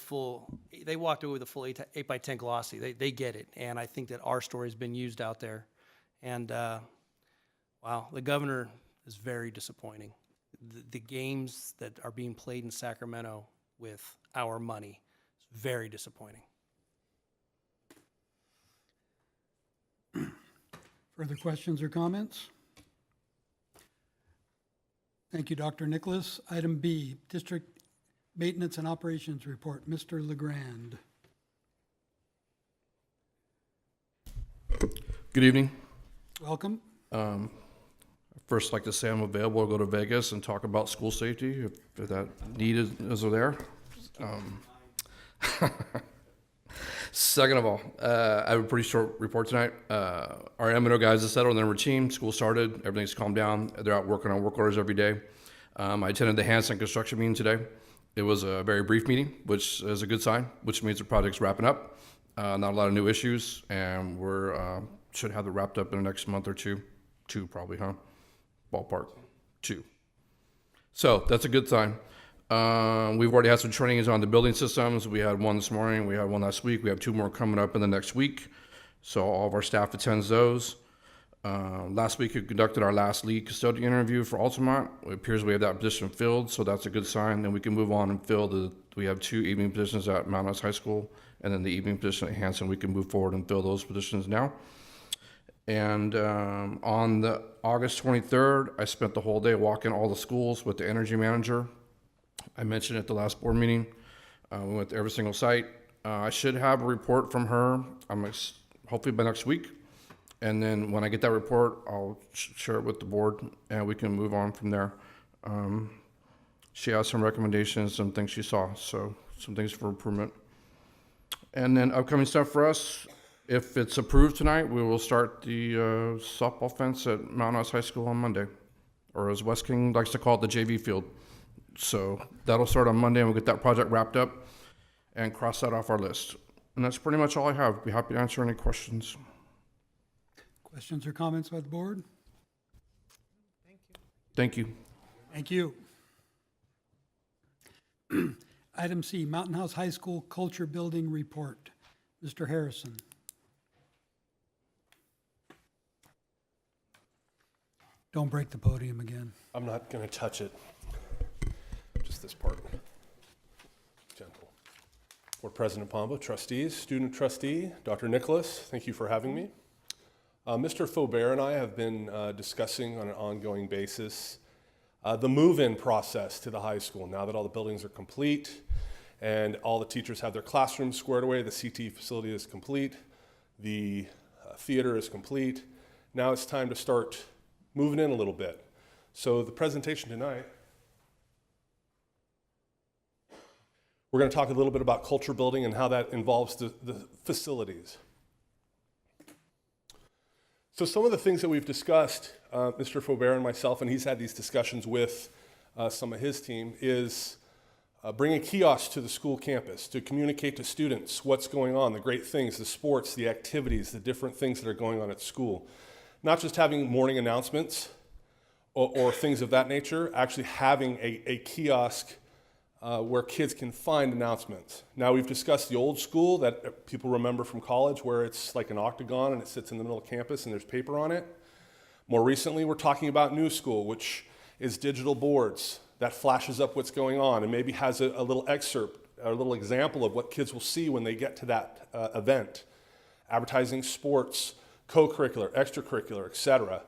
they walked away with the full 8x10 glossy. They get it, and I think that our story has been used out there. And wow, the governor is very disappointing. The games that are being played in Sacramento with our money is very disappointing. Further questions or comments? Thank you, Dr. Nicholas. Item B, District Maintenance and Operations Report. Mr. LeGrand. Good evening. Welcome. First, I'd like to say I'm available to go to Vegas and talk about school safety if that need is there. Second of all, I have a pretty short report tonight. Our M&O guys have settled in their routine. School started. Everything's calmed down. They're out working on work orders every day. I attended the Hanson construction meeting today. It was a very brief meeting, which is a good sign, which means the project's wrapping up. Not a lot of new issues, and we're should have it wrapped up in the next month or two. 2 probably, huh? Ballpark. 2. So that's a good sign. We've already had some trainings on the building systems. We had one this morning. We had one last week. We have 2 more coming up in the next week. So all of our staff attends those. Last week, we conducted our last lead custodian interview for Altamont. It appears we have that position filled, so that's a good sign. Then we can move on and fill we have 2 evening positions at Mount House High School, and then the evening position at Hanson. We can move forward and fill those positions now. And on the August 23rd, I spent the whole day walking all the schools with the energy manager. I mentioned at the last board meeting. We went to every single site. I should have a report from her, hopefully by next week. And then when I get that report, I'll share it with the board, and we can move on from there. She has some recommendations, some things she saw, so some things for improvement. And then upcoming stuff for us, if it's approved tonight, we will start the softball fence at Mount House High School on Monday, or as West King likes to call it, the JV field. So that'll start on Monday, and we'll get that project wrapped up and cross that off our list. And that's pretty much all I have. Be happy to answer any questions. Questions or comments by the board? Thank you. Thank you. Item C, Mountain House High School Culture Building Report. Mr. Harrison. Don't break the podium again. I'm not going to touch it. Just this part. Gentle. Board President Pombo, trustees, student trustee, Dr. Nicholas, thank you for having me. Mr. Faubert and I have been discussing on an ongoing basis the move-in process to the high school. Now that all the buildings are complete and all the teachers have their classrooms squared away, the CT facility is complete, the theater is complete. Now it's time to start moving in a little bit. So the presentation tonight, we're going to talk a little bit about culture building and how that involves the facilities. So some of the things that we've discussed, Mr. Faubert and myself, and he's had these discussions with some of his team, is bringing kiosks to the school campus to communicate to students what's going on, the great things, the sports, the activities, the different things that are going on at school. Not just having morning announcements or things of that nature, actually having a kiosk where kids can find announcements. Now, we've discussed the old school that people remember from college, where it's like an octagon and it sits in the middle of campus and there's paper on it. More recently, we're talking about new school, which is digital boards that flashes up what's going on and maybe has a little excerpt, a little example of what kids will see when they get to that event. Advertising sports, co-curricular, extracurricular, etc.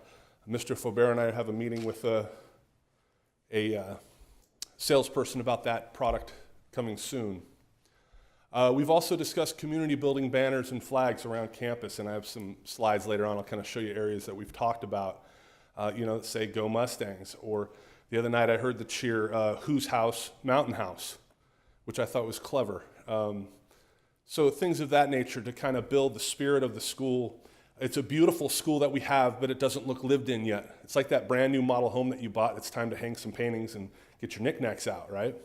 Mr. Faubert and I have a meeting with a salesperson about that product coming soon. We've also discussed community building banners and flags around campus, and I have some slides later on. I'll kind of show you areas that we've talked about, say Go Mustangs, or the other night I heard the cheer, Whose House? Mountain House, which I thought was clever. So things of that nature to kind of build the spirit of the school. It's a beautiful school that we have, but it doesn't look lived in yet. It's like that brand new model home that you bought. It's time to hang some paintings and get your knickknacks out, right?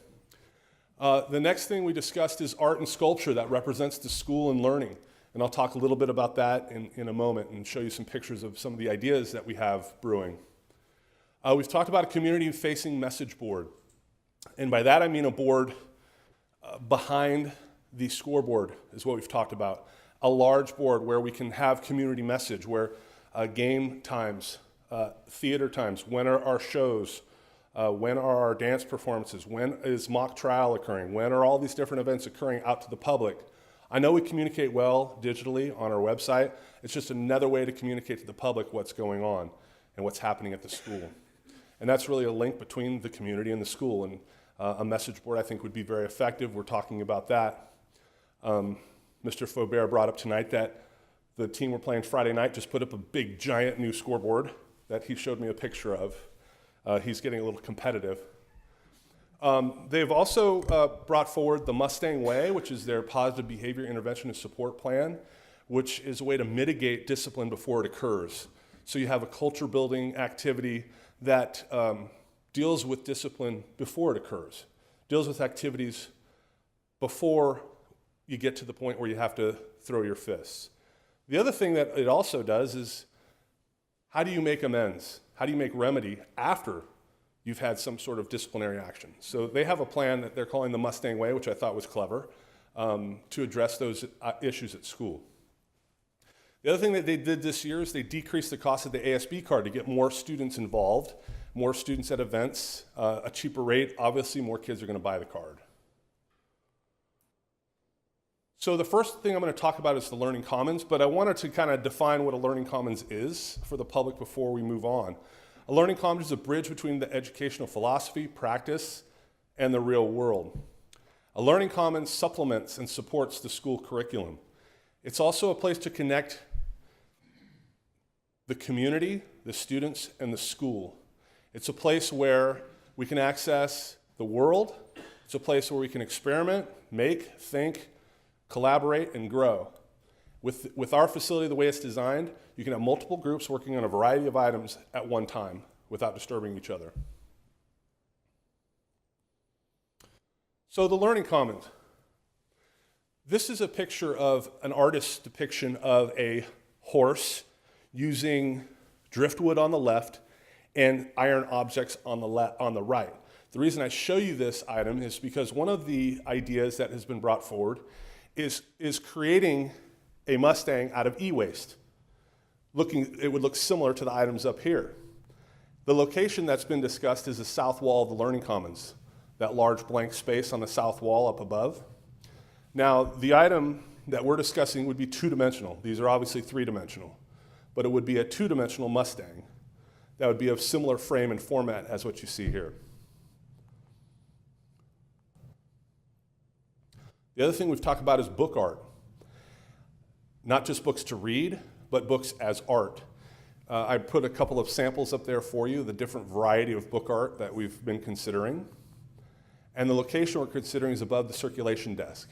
The next thing we discussed is art and sculpture that represents the school and learning. And I'll talk a little bit about that in a moment and show you some pictures of some of the ideas that we have brewing. We've talked about a community-facing message board. And by that I mean a board behind the scoreboard is what we've talked about. A large board where we can have community message, where game times, theater times, when are our shows, when are our dance performances, when is mock trial occurring, when are all these different events occurring out to the public. I know we communicate well digitally on our website. It's just another way to communicate to the public what's going on and what's happening at the school. And that's really a link between the community and the school. And a message board I think would be very effective. We're talking about that. Mr. Faubert brought up tonight that the team we're playing Friday night just put up a big, giant new scoreboard that he showed me a picture of. He's getting a little competitive. They've also brought forward the Mustang Way, which is their positive behavior intervention and support plan, which is a way to mitigate discipline before it occurs. So you have a culture building activity that deals with discipline before it occurs, deals with activities before you get to the point where you have to throw your fists. The other thing that it also does is, how do you make amends? How do you make remedy after you've had some sort of disciplinary action. So they have a plan that they're calling the Mustang Way, which I thought was clever, to address those issues at school. The other thing that they did this year is they decreased the cost of the ASB card to get more students involved, more students at events, a cheaper rate. Obviously, more kids are going to buy the card. So the first thing I'm going to talk about is the Learning Commons, but I wanted to kind of define what a Learning Commons is for the public before we move on. A Learning Commons is a bridge between the educational philosophy, practice, and the real world. A Learning Commons supplements and supports the school curriculum. It's also a place to connect the community, the students, and the school. It's a place where we can access the world. It's a place where we can experiment, make, think, collaborate, and grow. With our facility, the way it's designed, you can have multiple groups working on a variety of items at one time without disturbing each other. So the Learning Commons. This is a picture of an artist's depiction of a horse using driftwood on the left and iron objects on the right. The reason I show you this item is because one of the ideas that has been brought forward is creating a Mustang out of e-waste. It would look similar to the items up here. The location that's been discussed is the south wall of the Learning Commons, that large blank space on the south wall up above. Now, the item that we're discussing would be two-dimensional. These are obviously three-dimensional, but it would be a two-dimensional Mustang that would be of similar frame and format as what you see here. The other thing we've talked about is book art. Not just books to read, but books as art. I put a couple of samples up there for you, the different variety of book art that we've been considering. And the location we're considering is above the circulation desk,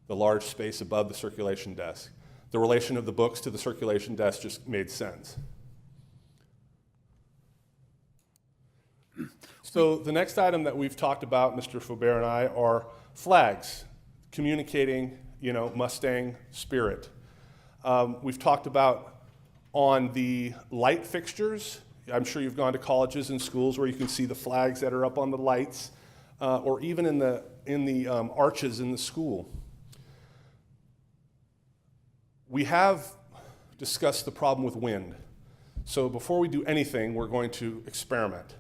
the large space above the circulation desk. The relation of the books to the circulation desk just made sense. So the next item that we've talked about, Mr. Faubert and I, are flags, communicating, Mustang spirit. We've talked about on the light fixtures. I'm sure you've gone to colleges and schools where you can see the flags that are up on the lights, or even in the arches in the school. We have discussed the problem with wind. So before we do anything, we're going to experiment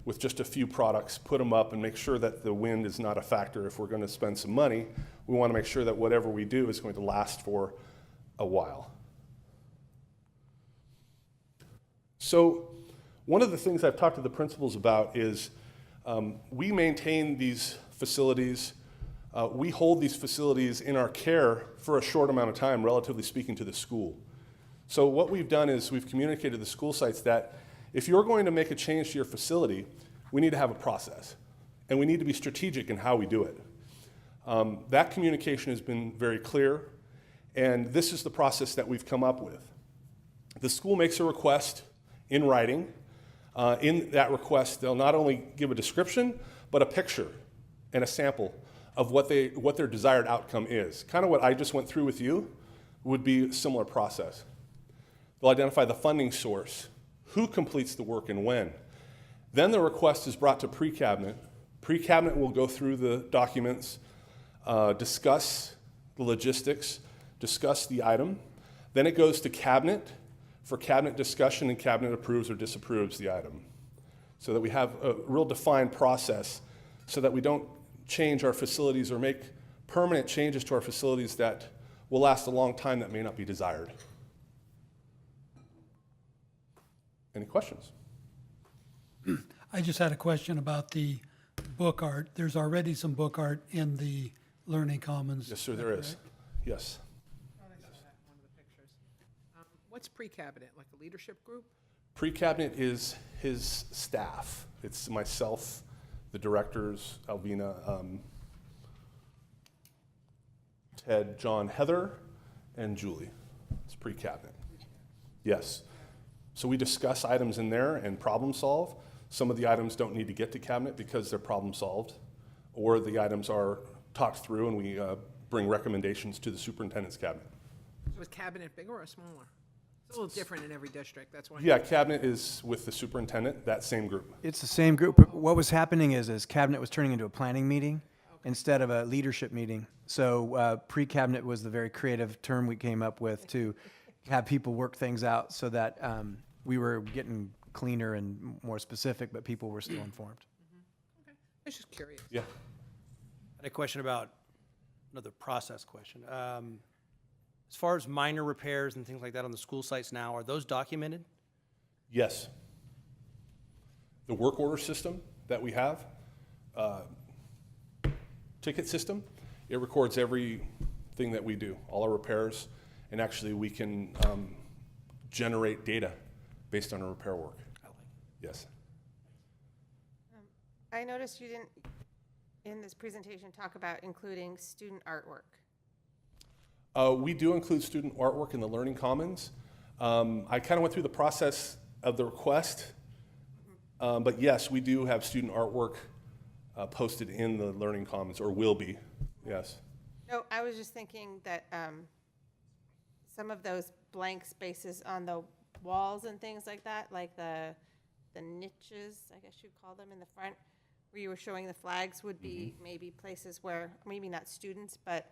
with just a few products, put them up, and make sure that the wind is not a factor. If we're going to spend some money, we want to make sure that whatever we do is going to last for a while. So one of the things I've talked to the principals about is we maintain these facilities. We hold these facilities in our care for a short amount of time, relatively speaking, to the school. So what we've done is we've communicated to the school sites that if you're going to make a change to your facility, we need to have a process, and we need to be strategic in how we do it. That communication has been very clear, and this is the process that we've come up with. The school makes a request in writing. In that request, they'll not only give a description, but a picture and a sample of what their desired outcome is. Kind of what I just went through with you would be a similar process. They'll identify the funding source, who completes the work and when. Then the request is brought to pre-cabinet. Pre-cabinet will go through the documents, discuss the logistics, discuss the item. Then it goes to cabinet for cabinet discussion, and cabinet approves or disapproves the item. So that we have a real defined process so that we don't change our facilities or make permanent changes to our facilities that will last a long time that may not be desired. Any questions? I just had a question about the book art. There's already some book art in the Learning Commons. Yes, sir, there is. Yes. I saw that in one of the pictures. What's pre-cabinet, like the leadership group? Pre-cabinet is his staff. It's myself, the directors, Alvina, Ted, John, Heather, and Julie. It's pre-cabinet. Yes. So we discuss items in there and problem solve. Some of the items don't need to get to cabinet because they're problem solved, or the items are talked through and we bring recommendations to the superintendent's cabinet. So is cabinet bigger or smaller? It's a little different in every district, that's why. Yeah, cabinet is with the superintendent, that same group. It's the same group. What was happening is cabinet was turning into a planning meeting instead of a leadership meeting. So pre-cabinet was the very creative term we came up with to have people work things out so that we were getting cleaner and more specific, but people were still informed. I was just curious. Yeah. I had a question about, another process question. As far as minor repairs and things like that on the school sites now, are those documented? Yes. The work order system that we have, ticket system, it records everything that we do, all our repairs, and actually we can generate data based on our repair work. Yes. I noticed you didn't, in this presentation, talk about including student artwork. We do include student artwork in the Learning Commons. I kind of went through the process of the request, but yes, we do have student artwork posted in the Learning Commons, or will be, yes. No, I was just thinking that some of those blank spaces on the walls and things like that, like the niches, I guess you'd call them, in the front, where you were showing the flags, would be maybe places where, maybe not students, but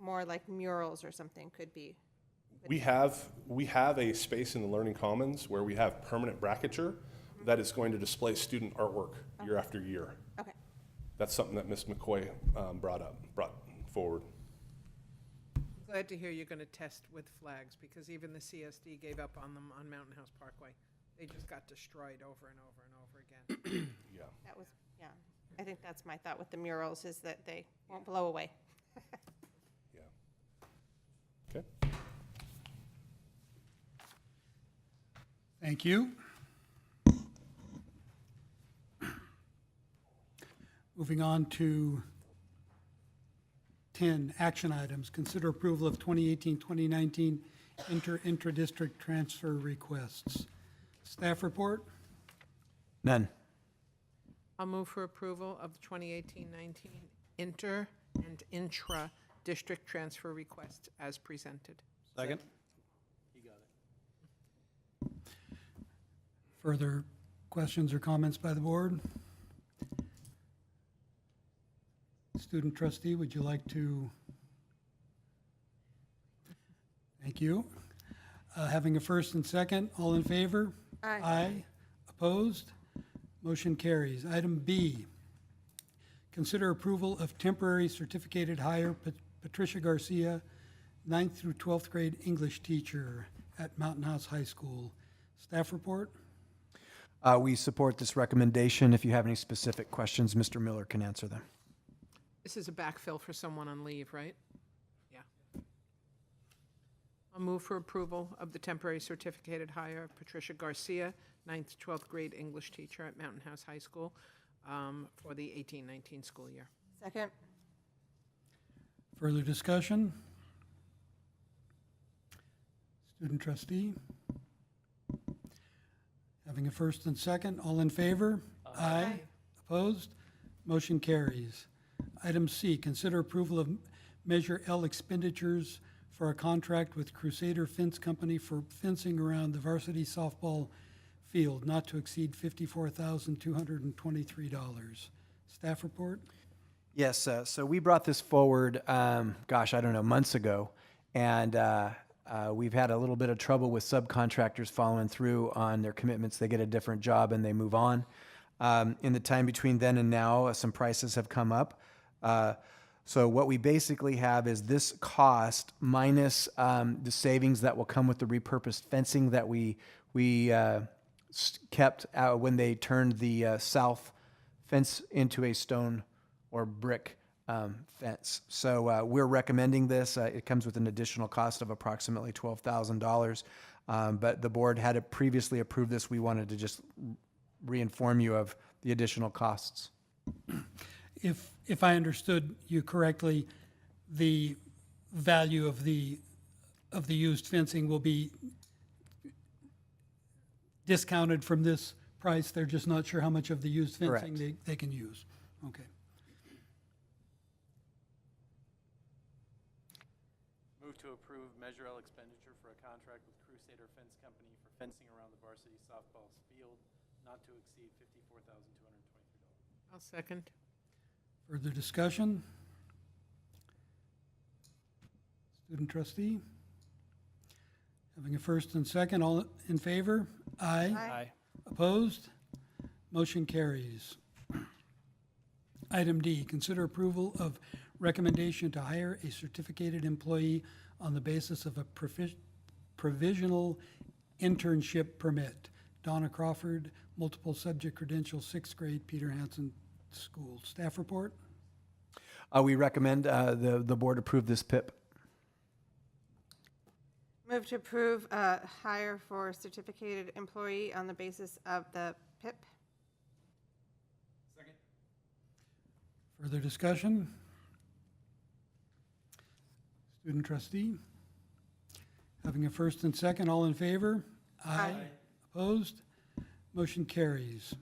more like murals or something could be. We have a space in the Learning Commons where we have permanent bracketure that is going to display student artwork year after year. Okay. That's something that Ms. McCoy brought forward. I'm glad to hear you're going to test with flags, because even the CSD gave up on them on Mountain House Parkway. They just got destroyed over and over and over again. Yeah. That was, yeah. I think that's my thought with the murals, is that they won't blow away. Yeah. Okay. Thank you. Moving on to 10, action items. Consider approval of 2018-2019 intra-district transfer requests. Staff report? None. I'll move for approval of the 2018-19 inter and intra-district transfer requests as presented. Second? Further questions or comments by the board? Student trustee, would you like to? Thank you. Having a first and second, all in favor? Aye. Aye. Opposed? Motion carries. Item B, consider approval of temporary certificated hire Patricia Garcia, 9th through 12th grade English teacher at Mountain House High School. Staff report? We support this recommendation. If you have any specific questions, Mr. Miller can answer them. This is a backfill for someone on leave, right? Yeah. I'll move for approval of the temporary certificated hire of Patricia Garcia, 9th to 12th grade English teacher at Mountain House High School for the 18-19 school year. Second. Further discussion? Student trustee? Having a first and second, all in favor? Aye. Opposed? Motion carries. Item C, consider approval of Measure L expenditures for a contract with Crusader Fence Company for fencing around the varsity softball field, not to exceed $54,223. Staff report? Yes, so we brought this forward, months ago, and we've had a little bit of trouble with subcontractors following through on their commitments. They get a different job and they move on. In the time between then and now, some prices have come up. So what we basically have is this cost minus the savings that will come with the repurposed fencing that we kept when they turned the south fence into a stone or brick fence. So we're recommending this. It comes with an additional cost of approximately $12,000. But the board had previously approved this. We wanted to just reinform you of the additional costs. If I understood you correctly, the value of the used fencing will be discounted from this price. They're just not sure how much of the used fencing they can use. Okay. Move to approve Measure L expenditure for a contract with Crusader Fence Company for fencing around the varsity softball field, not to exceed $54,223. I'll second. Further discussion? Student trustee? Having a first and second, all in favor? Aye. Aye. Opposed? Motion carries. Item D, consider approval of recommendation to hire a certificated employee on the basis of a provisional internship permit. Donna Crawford, multiple subject credential, sixth grade, Peter Hansen School. Staff report? We recommend the board approve this PIP. Move to approve hire for certificated employee on the basis of the PIP. Further discussion? Student trustee? Having a first and second, all in favor? Aye. Opposed? Motion carries.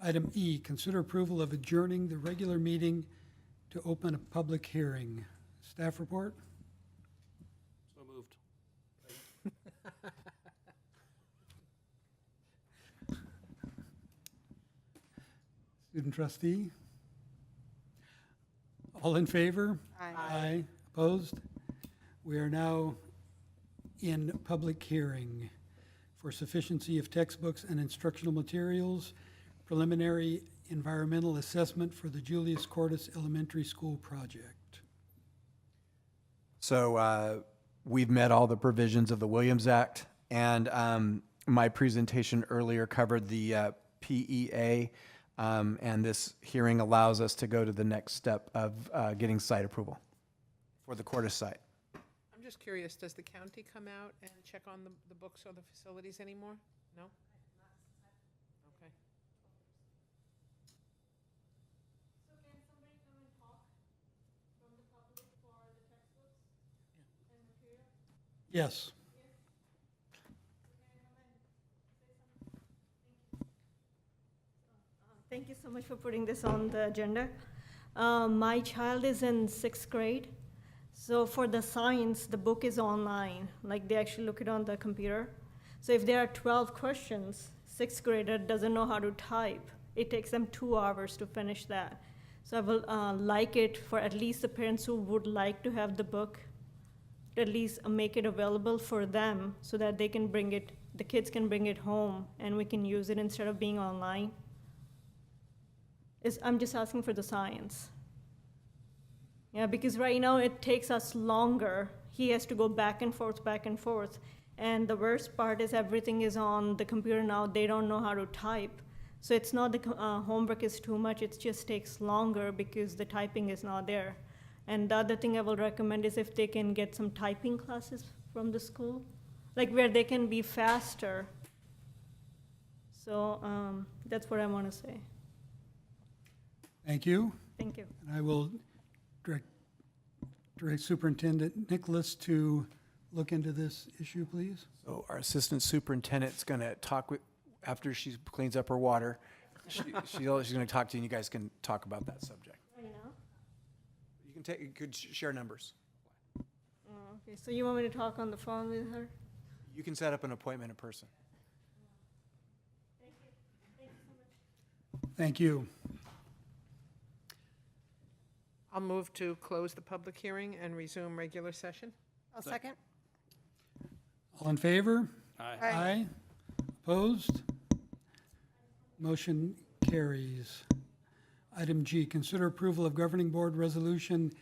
Item E, consider approval of adjourning the regular meeting to open a public hearing. Staff report? So moved. Student trustee? All in favor? Aye. Aye. Opposed? We are now in public hearing for sufficiency of textbooks and instructional materials, preliminary environmental assessment for the Julius Cordes Elementary School project. So we've met all the provisions of the Williams Act, and my presentation earlier covered the PEA, and this hearing allows us to go to the next step of getting site approval for the Cordes site. I'm just curious, does the county come out and check on the books or the facilities anymore? No? Okay. So can somebody come and talk from the public for the textbooks and material? Yes. Thank you so much for putting this on the agenda. My child is in sixth grade, so for the science, the book is online. Like they actually look it on the computer. So if there are 12 questions, sixth grader doesn't know how to type. It takes them 2 hours to finish that. So I will like it for at least the parents who would like to have the book, to at least make it available for them so that they can bring it, the kids can bring it home and we can use it instead of being online. I'm just asking for the science. Yeah, because right now it takes us longer. He has to go back and forth, back and forth. And the worst part is everything is on the computer now. They don't know how to type. So it's not the homework is too much, it just takes longer because the typing is not there. And the other thing I will recommend is if they can get some typing classes from the school, like where they can be faster. So that's what I want to say. Thank you. Thank you. And I will direct Superintendent Nicholas to look into this issue, please. So our assistant superintendent's going to talk with, after she cleans up her water, she's going to talk to you, and you guys can talk about that subject. Right now? You could share numbers. Oh, okay, so you want me to talk on the phone with her? You can set up an appointment in person. Thank you. Thank you so much. Thank you. I'll move to close the public hearing and resume regular session. I'll second. All in favor? Aye. Aye. Opposed? Motion carries. Item G, consider approval of Governing Board Resolution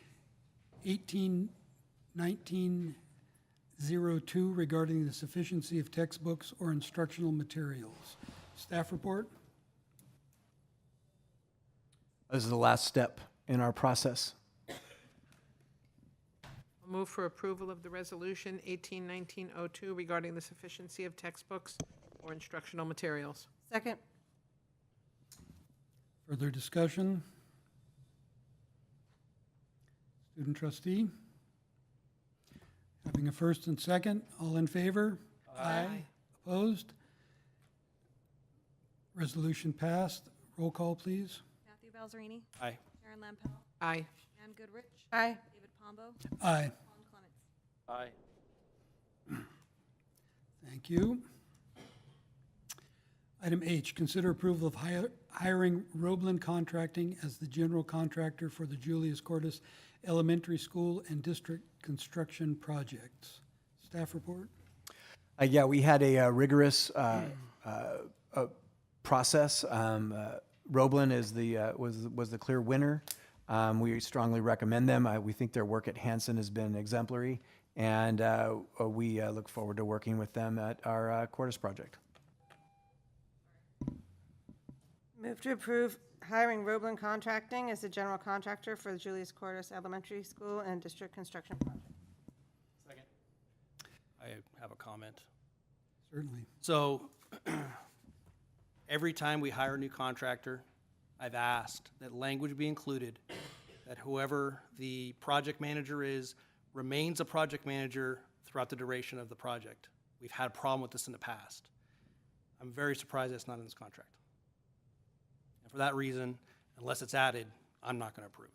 181902 regarding the sufficiency of textbooks or instructional materials. Staff report? This is the last step in our process. I'll move for approval of the resolution 181902 regarding the sufficiency of textbooks or instructional materials. Second. Further discussion? Student trustee? Having a first and second, all in favor? Aye. Opposed? Resolution passed. Roll call, please. Matthew Balzerini. Aye. Karen Lampel. Aye. Ann Goodrich. Aye. David Pombo. Aye. Colin Clements. Aye. Thank you. Item H, consider approval of hiring Roeblen Contracting as the general contractor for the Julius Cordes Elementary School and District construction projects. Staff report? Yeah, we had a rigorous process. Roeblen is was the clear winner. We strongly recommend them. We think their work at Hanson has been exemplary, and we look forward to working with them at our Cordes project. Move to approve hiring Roeblen Contracting as the general contractor for the Julius Cordes Elementary School and District Construction Project. Second. I have a comment. Certainly. So every time we hire a new contractor, I've asked that language be included, that whoever the project manager is remains a project manager throughout the duration of the project. We've had a problem with this in the past. I'm very surprised it's not in this contract. And for that reason, unless it's added, I'm not going to approve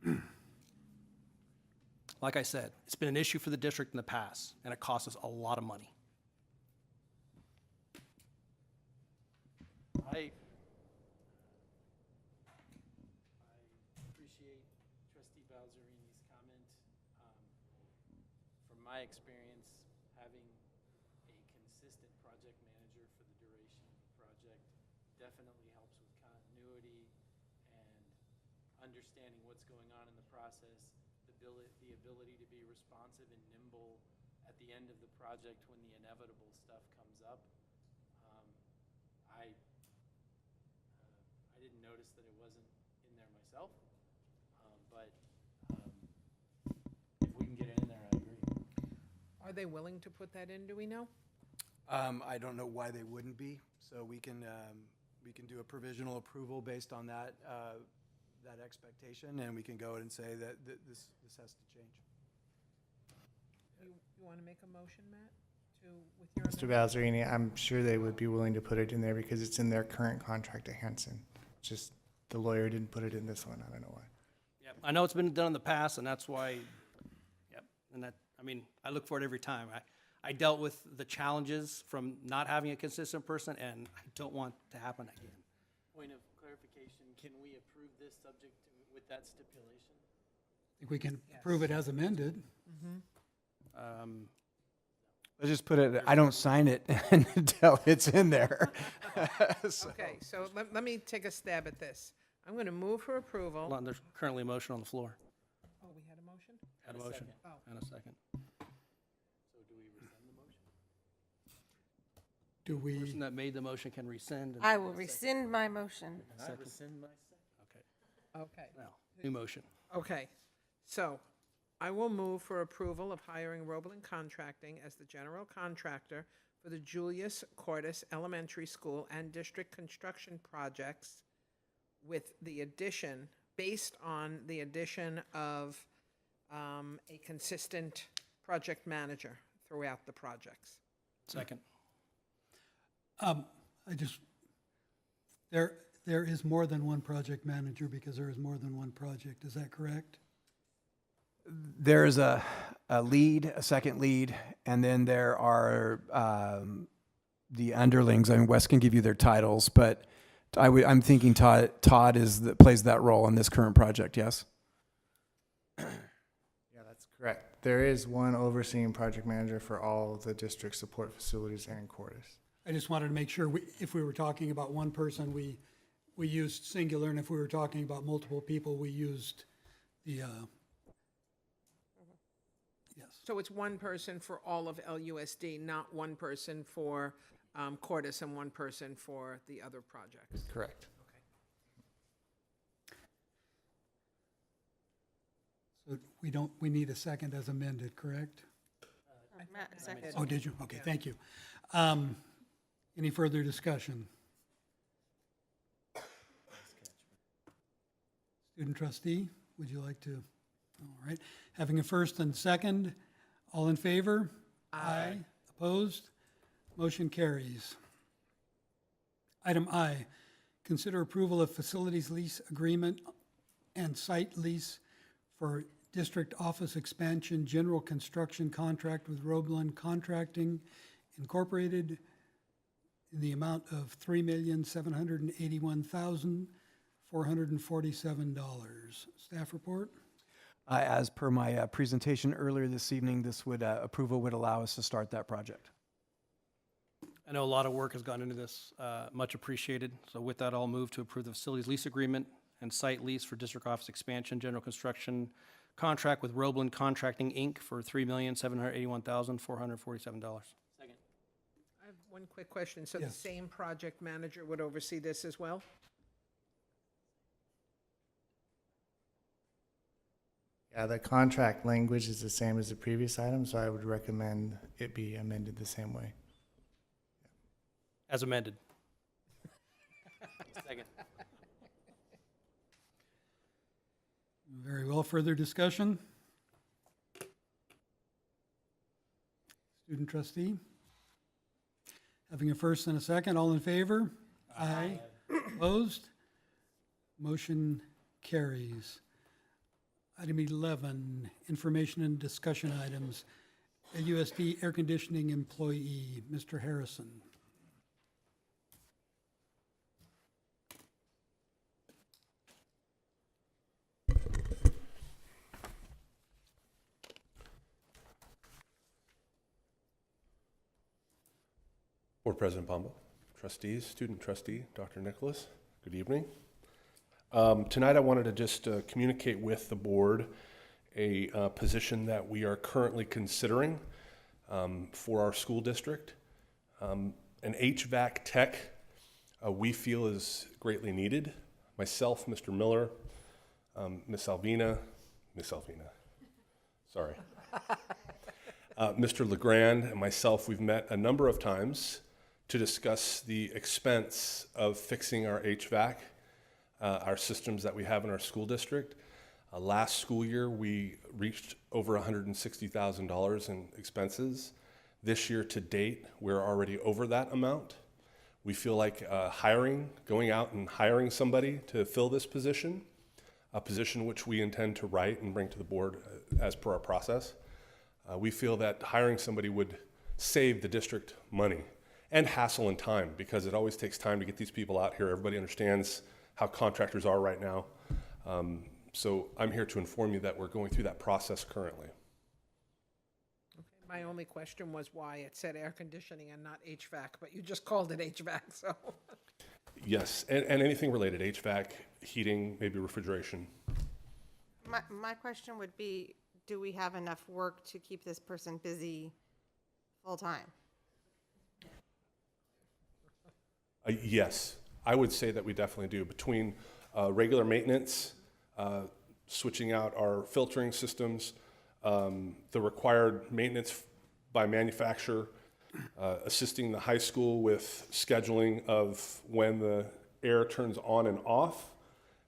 it. Like I said, it's been an issue for the district in the past, and it costs us a lot of money. I appreciate Trustee Balzerini's comment. From my experience, having a consistent project manager for the duration of the project definitely helps with continuity and understanding what's going on in the process, the ability to be responsive and nimble at the end of the project when the inevitable stuff comes up. I didn't notice that it wasn't in there myself, but if we can get it in there, I agree. Are they willing to put that in, do we know? I don't know why they wouldn't be, so we can do a provisional approval based on that that expectation, and we can go and say that this has to change. You want to make a motion, Matt, with your Mr. Balzerini, I'm sure they would be willing to put it in there because it's in their current contract at Hanson. Just the lawyer didn't put it in this one. I don't know why. Yep, I know it's been done in the past, and that's why, yep, and that, I mean, I look for it every time. I dealt with the challenges from not having a consistent person, and I don't want to happen again. Point of clarification, can we approve this subject with that stipulation? I think we can approve it as amended. Let's just put it, I don't sign it until it's in there. Okay, so let me take a stab at this. I'm going to move for approval. Hold on, there's currently a motion on the floor. Oh, we had a motion? Had a motion Oh. and a second. So do we rescind the motion? Do The we, person that made the motion can rescind. and- I will rescind my motion. I rescind my second. Okay, Okay. now, new motion. Okay, so I will move for approval of hiring Roeblen Contracting as the general contractor for the Julius Cordes Elementary School and District construction projects with the addition, based on the addition of a consistent project manager throughout the projects. Second. there is more than one project manager because there is more than one project. Is that correct? There's a lead, a second lead, and then there are the underlings. I mean, Wes can give you their titles, but I'm thinking Todd plays that role in this current project, yes? Yeah, that's correct. There is one overseeing project manager for all the district support facilities and Cordes. I just wanted to make sure, if we were talking about one person, we used singular, and if we were talking about multiple people, we used the, yes. So it's one person for all of LUSD, not one person for Cordes and one person for the other projects. Correct. So we need a second as amended, correct? Matt, second. Oh, did you? Okay, thank you. Any further discussion? Student trustee, would you like to? All right. Having a first and second, all in favor? Aye. Opposed? Motion carries. Item I, consider approval of facilities lease agreement and site lease for district office expansion, general construction contract with Roebland Contracting Incorporated in the amount of $3,781,447. Staff report? As per my presentation earlier this evening, this would approval would allow us to start that project. I know a lot of work has gone into this, much appreciated. So with that, I'll move to approve the facilities lease agreement and site lease for district office expansion, general construction contract with Roebland Contracting, Inc. for $3,781,447. Second. I have one quick question. So the Yes. same project manager would oversee this as well? Yeah, the contract language is the same as the previous item, so I would recommend it be amended the same way. As amended. Second. Very well. Further discussion? Student trustee? Having a first and a second, all in favor? Aye. Opposed? Motion carries. Item 11, information and discussion items. A USD air conditioning employee, Mr. Harrison. Board President Pombo, trustees, student trustee, Dr. Nicholas, good evening. Tonight I wanted to just communicate with the board a position that we are currently considering for our school district. An HVAC tech we feel is greatly needed. Myself, Mr. Miller, Miss Alvina, sorry. Mr. LeGrand and myself, we've met a number of times to discuss the expense of fixing our HVAC, our systems that we have in our school district. Last school year, we reached over $160,000 in expenses. This year to date, we're already over that amount. We feel like going out and hiring somebody to fill this position, a position which we intend to write and bring to the board as per our process. We feel that hiring somebody would save the district money and hassle and time, because it always takes time to get these people out here. Everybody understands how contractors are right now. So I'm here to inform you that we're going through that process currently. My only question was why it said air conditioning and not HVAC, but you just called it HVAC, so. Yes, and anything related, HVAC, heating, maybe refrigeration. My question would be, do we have enough work to keep this person busy full-time? Yes, I would say that we definitely do. Between regular maintenance, switching out our filtering systems, the required maintenance by manufacturer, assisting the high school with scheduling of when the air turns on and off,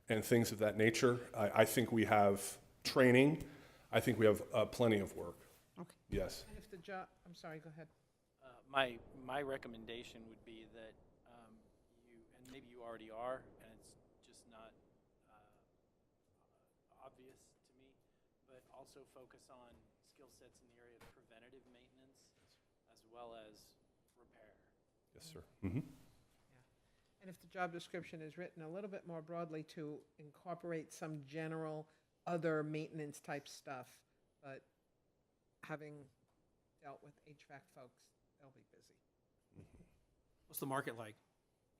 and things of that nature. I think we have training. I think we have plenty of work. Okay. Yes. And if the job, I'm sorry, go ahead. My recommendation would be that and maybe you already are, and it's just not obvious to me, but also focus on skill sets in the area of preventative maintenance as well as repair. Yes, sir. Mm-hmm. And if the job description is written a little bit more broadly to incorporate some general other maintenance type stuff, but having dealt with HVAC folks, they'll be busy. What's the market like?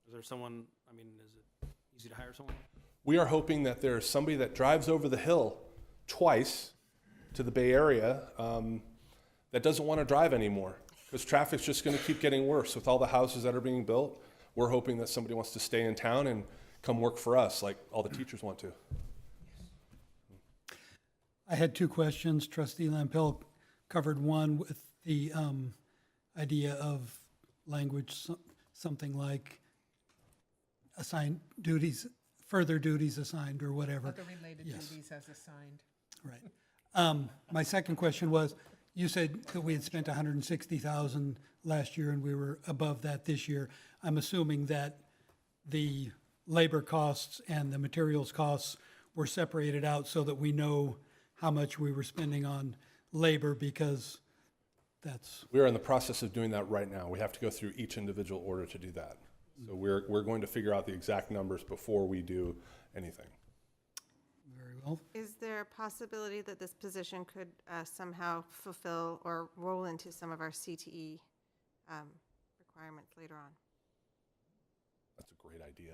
Is there someone, is it easy to hire someone? We are hoping that there's somebody that drives over the hill twice to the Bay Area that doesn't want to drive anymore, because traffic's just going to keep getting worse with all the houses that are being built. We're hoping that somebody wants to stay in town and come work for us like all the teachers want to. I had two questions. Trustee Lampel covered one with the idea of language, something like assigned duties, further duties assigned or whatever. Other related Yes. duties as assigned. Right. My second question was, you said that we had spent $160,000 last year and we were above that this year. I'm assuming that the labor costs and the materials costs were separated out so that we know how much we were spending on labor, because that's, We are in the process of doing that right now. We have to go through each individual order to do that. So we're going to figure out the exact numbers before we do anything. very well. Is there a possibility that this position could somehow fulfill or roll into some of our CTE requirements later on? That's a great idea.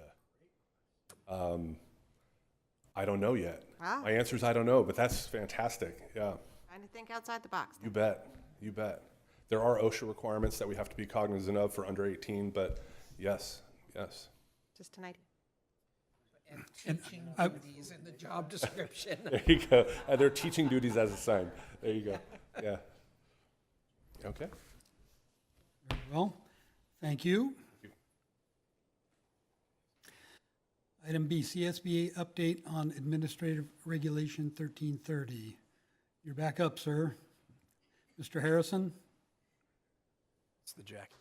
I don't know yet. Wow. My answer is I don't know, but that's fantastic. Yeah, Trying to think outside the box. you bet. You bet. There are OSHA requirements that we have to be cognizant of for under 18, but yes, yes. Just an idea. And teaching I- duties in the job description. There you go. They're teaching duties as assigned. There you go. Yeah. Okay. Very well, thank you. Item B, CSBA update on Administrative Regulation 1330. You're back up, sir. Mr. Harrison? It's the jacket.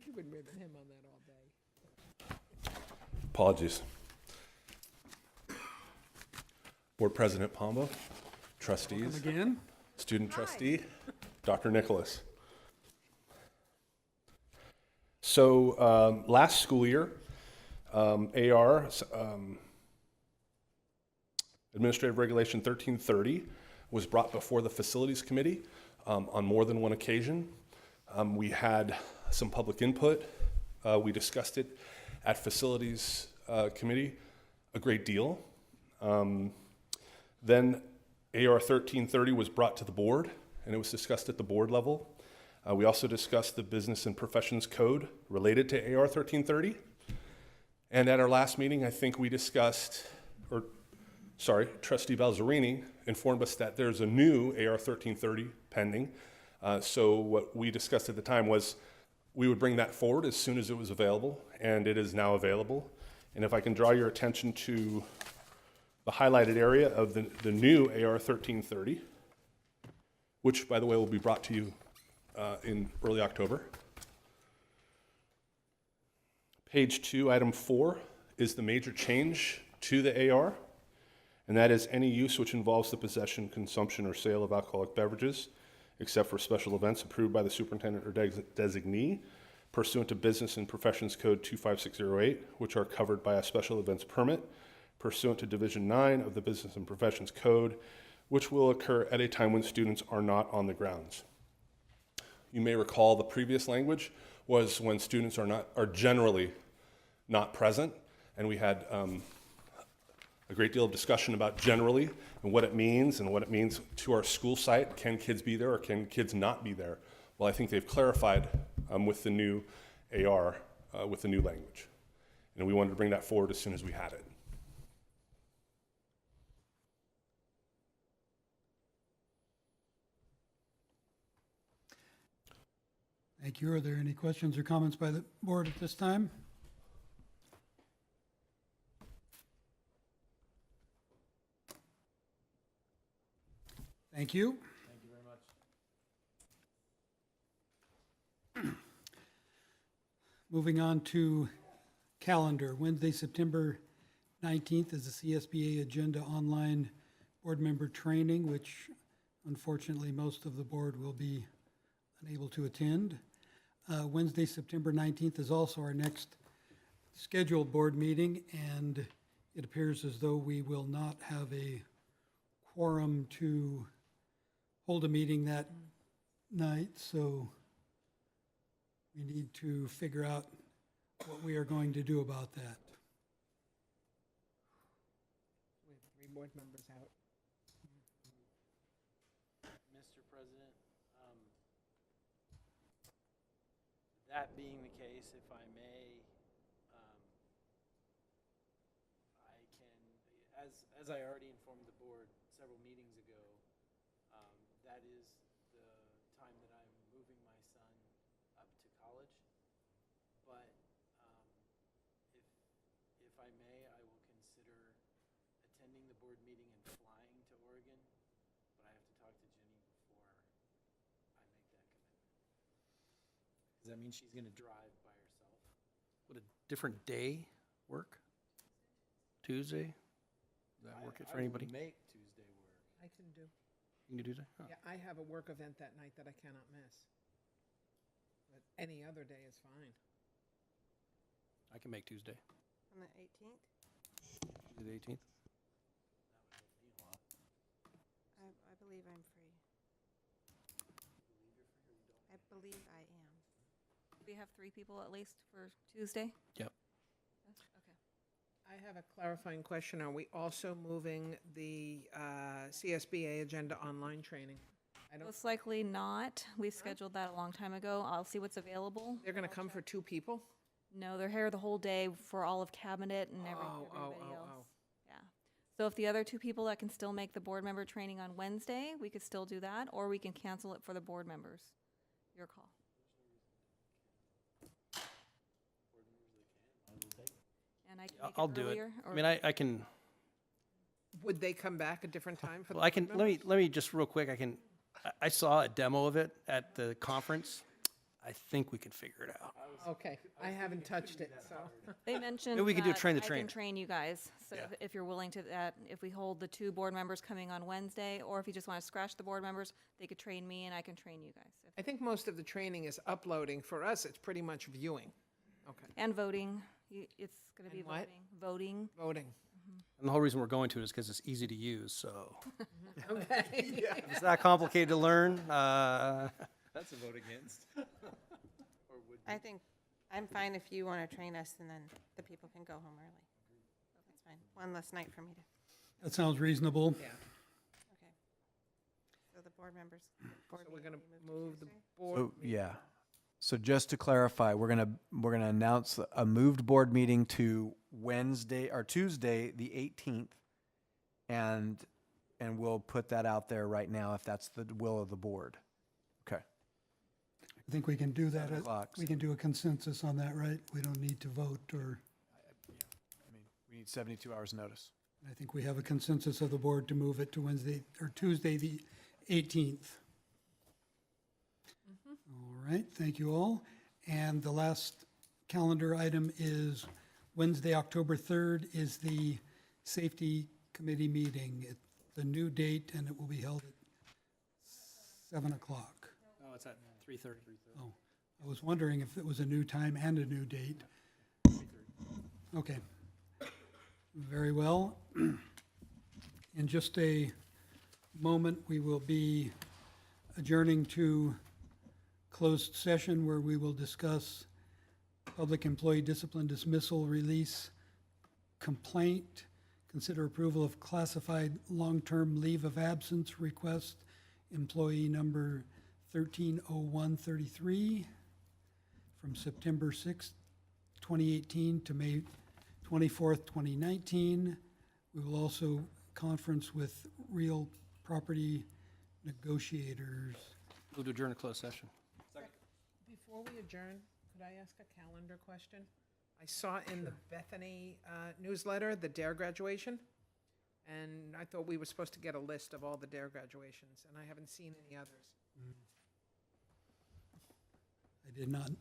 You've been ribbing him on that all day. Apologies. Board President Pombo, trustees, Again? student trustee, Dr. Nicholas. So last school year, AR, Administrative Regulation 1330, was brought before the Facilities Committee on more than one occasion. We had some public input. We discussed it at Facilities Committee a great deal. Then AR 1330 was brought to the board, and it was discussed at the board level. We also discussed the Business and Professions Code related to AR 1330. And at our last meeting, I think we discussed, Trustee Balzerini informed us that there's a new AR 1330 pending. So what we discussed at the time was we would bring that forward as soon as it was available, and it is now available. And if I can draw your attention to the highlighted area of the new AR 1330, which, by the way, will be brought to you in early October. Page 2, item 4, is the major change to the AR, and that is any use which involves the possession, consumption, or sale of alcoholic beverages, except for special events approved by the superintendent or designee, pursuant to Business and Professions Code 25608, which are covered by a special events permit, pursuant to Division 9 of the Business and Professions Code, which will occur at a time when students are not on the grounds. You may recall the previous language was when students are generally not present, and we had a great deal of discussion about generally and what it means to our school site. Can kids be there or can kids not be there? Well, I think they've clarified with the new AR, with the new language. And we wanted to bring that forward as soon as we had it. Thank you. Are there any questions or comments by the board at this time? Thank you. Thank you very much. Moving on to calendar. Wednesday, September 19th is the CSBA Agenda Online Board Member Training, which unfortunately most of the board will be unable to attend. Wednesday, September 19th is also our next scheduled board meeting, and it appears as though we will not have a quorum to hold a meeting that night, so we need to figure out what we are going to do about that. We have 3 board members out. Mr. President, that being the case, if I may, I can, as I already informed the board several meetings ago, that is the time that I'm moving my son up to college. But if I may, I will consider attending the board meeting and flying to Oregon, but I have to talk to Jenny before I make that commitment. Does that mean she's going to drive by herself? Would a different day work? Tuesday? Does that work for anybody? Make Tuesday work. I can do. You can do Tuesday? Oh. Yeah, I have a work event that night that I cannot miss. But any other day is fine. I can make Tuesday. On the 18th? Tuesday the 18th? I believe I'm free. I believe I am. We have 3 people at least for Tuesday? Yep. Yes, okay. I have a clarifying question. Are we also moving the CSBA agenda online training? I don't, Most likely not. We scheduled that a long time ago. I'll see what's available. they're going to come for 2 people? No, they're here the whole day for all of cabinet and everybody else. Oh. Yeah. So if the other 2 people that can still make the board member training on Wednesday, we could still do that, or we can cancel it for the board members. Your call. And I can make I'll do it. earlier, I or- mean, I can, Would they come back a different time for the well, I can, board let members? me just real quick, I saw a demo of it at the conference. I think we can figure it out. Okay, I haven't touched it, so. They mentioned Maybe we could do a that train the I trainer. can train you guys, so Yeah. if you're willing to that, if we hold the 2 board members coming on Wednesday, or if you just want to scratch the board members, they could train me and I can train you guys. I think most of the training is uploading. For us, it's pretty much viewing. Okay. And voting, it's going to be And what? voting. Voting. And the whole reason we're going to it is because it's easy to use, so. Okay. If it's that complicated to learn, That's a vote against. I think I'm fine if you want to train us, and then the people can go home early. That's fine. One less night for me to, That sounds reasonable. Yeah. okay. So the board members. So board we're meeting going to will be moved move the Tuesday? board. So, yeah. So just to clarify, we're gonna announce a moved board meeting to Wednesday or Tuesday, the 18th, and we'll put that out there right now if that's the will of the board. Okay. I think we can do that. 7 o'clock. We can do a consensus on that, right? We don't need to vote, or, I mean, we need 72 hours notice. I think we have a consensus of the board to move it to Wednesday, or Tuesday, the 18th. All right, thank you all. And the last calendar item is Wednesday, October 3rd is the Safety Committee meeting. It's the new date, and it will be held at 7 o'clock. oh, it's at 3:30. Oh, I was wondering if it was a new time and a new date. Okay. Very well. In just a moment, we will be adjourning to closed session where we will discuss public employee discipline dismissal, release, complaint, consider approval of classified long-term leave of absence request, employee number 130133 from September 6th, 2018 to May 24th, 2019. We will also conference with real property negotiators. Move to adjourn a closed session. Before we adjourn, could I ask a calendar question? I saw in the Bethany newsletter, the DARE graduation, and I thought we were supposed to get a list of all the DARE graduations, and I haven't seen any others. I did not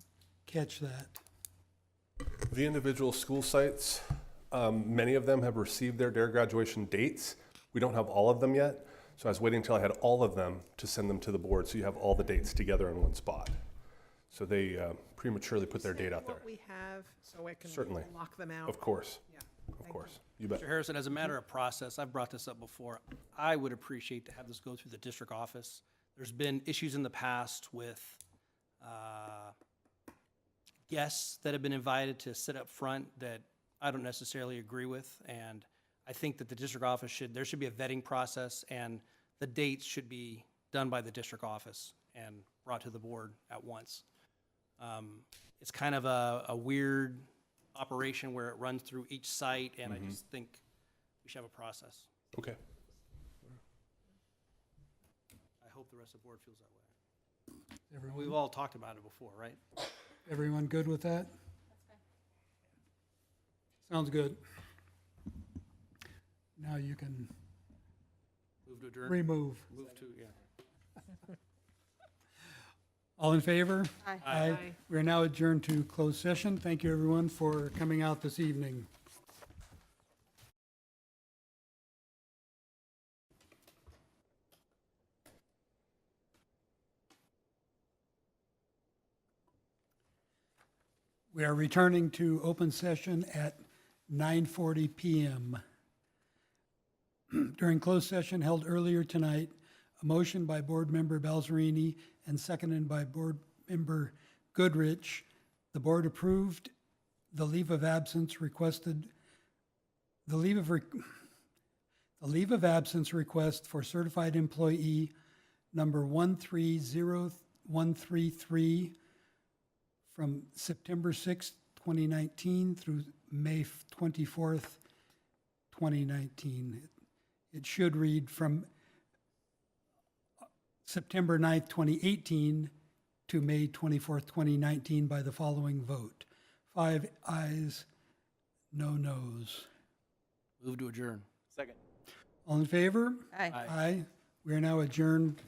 catch that. The individual school sites, many of them have received their DARE graduation dates. We don't have all of them yet, so I was waiting until I had all of them to send them to the board, so you have all the dates together in one spot. So they prematurely put their date out there. What we have, so I can Certainly. lock them out. Of course, Yeah. of Thank course. You bet. Mr. Harrison, as a matter of process, I've brought this up before. I would appreciate to have this go through the district office. There's been issues in the past with guests that have been invited to sit up front that I don't necessarily agree with. And I think that the district office there should be a vetting process, and the dates should be done by the district office and brought to the board at once. It's kind of a weird operation where it runs through each site, and I just think we should have a process. Okay. I hope the rest of the board feels that way. We've Everyone, all talked about it before, right? everyone good with that? Sounds good. Now you can Move to adjourn? remove. Move to, yeah. All in favor? Aye. Aye. We are now adjourned to closed session. Thank you, everyone, for coming out this evening. We are returning to open session at 9:40 PM. During closed session held earlier tonight, a motion by Board Member Balzerini and seconded by Board Member Goodrich, the board approved the leave of absence requested, the leave of absence request for certified employee number 130133 from September 6th, 2019 through May 24th, 2019. It should read from September 9th, 2018 to May 24th, 2019 by the following vote. 5 ayes, no noes. Move to adjourn. Second. All in favor? Aye. Aye. We are now adjourned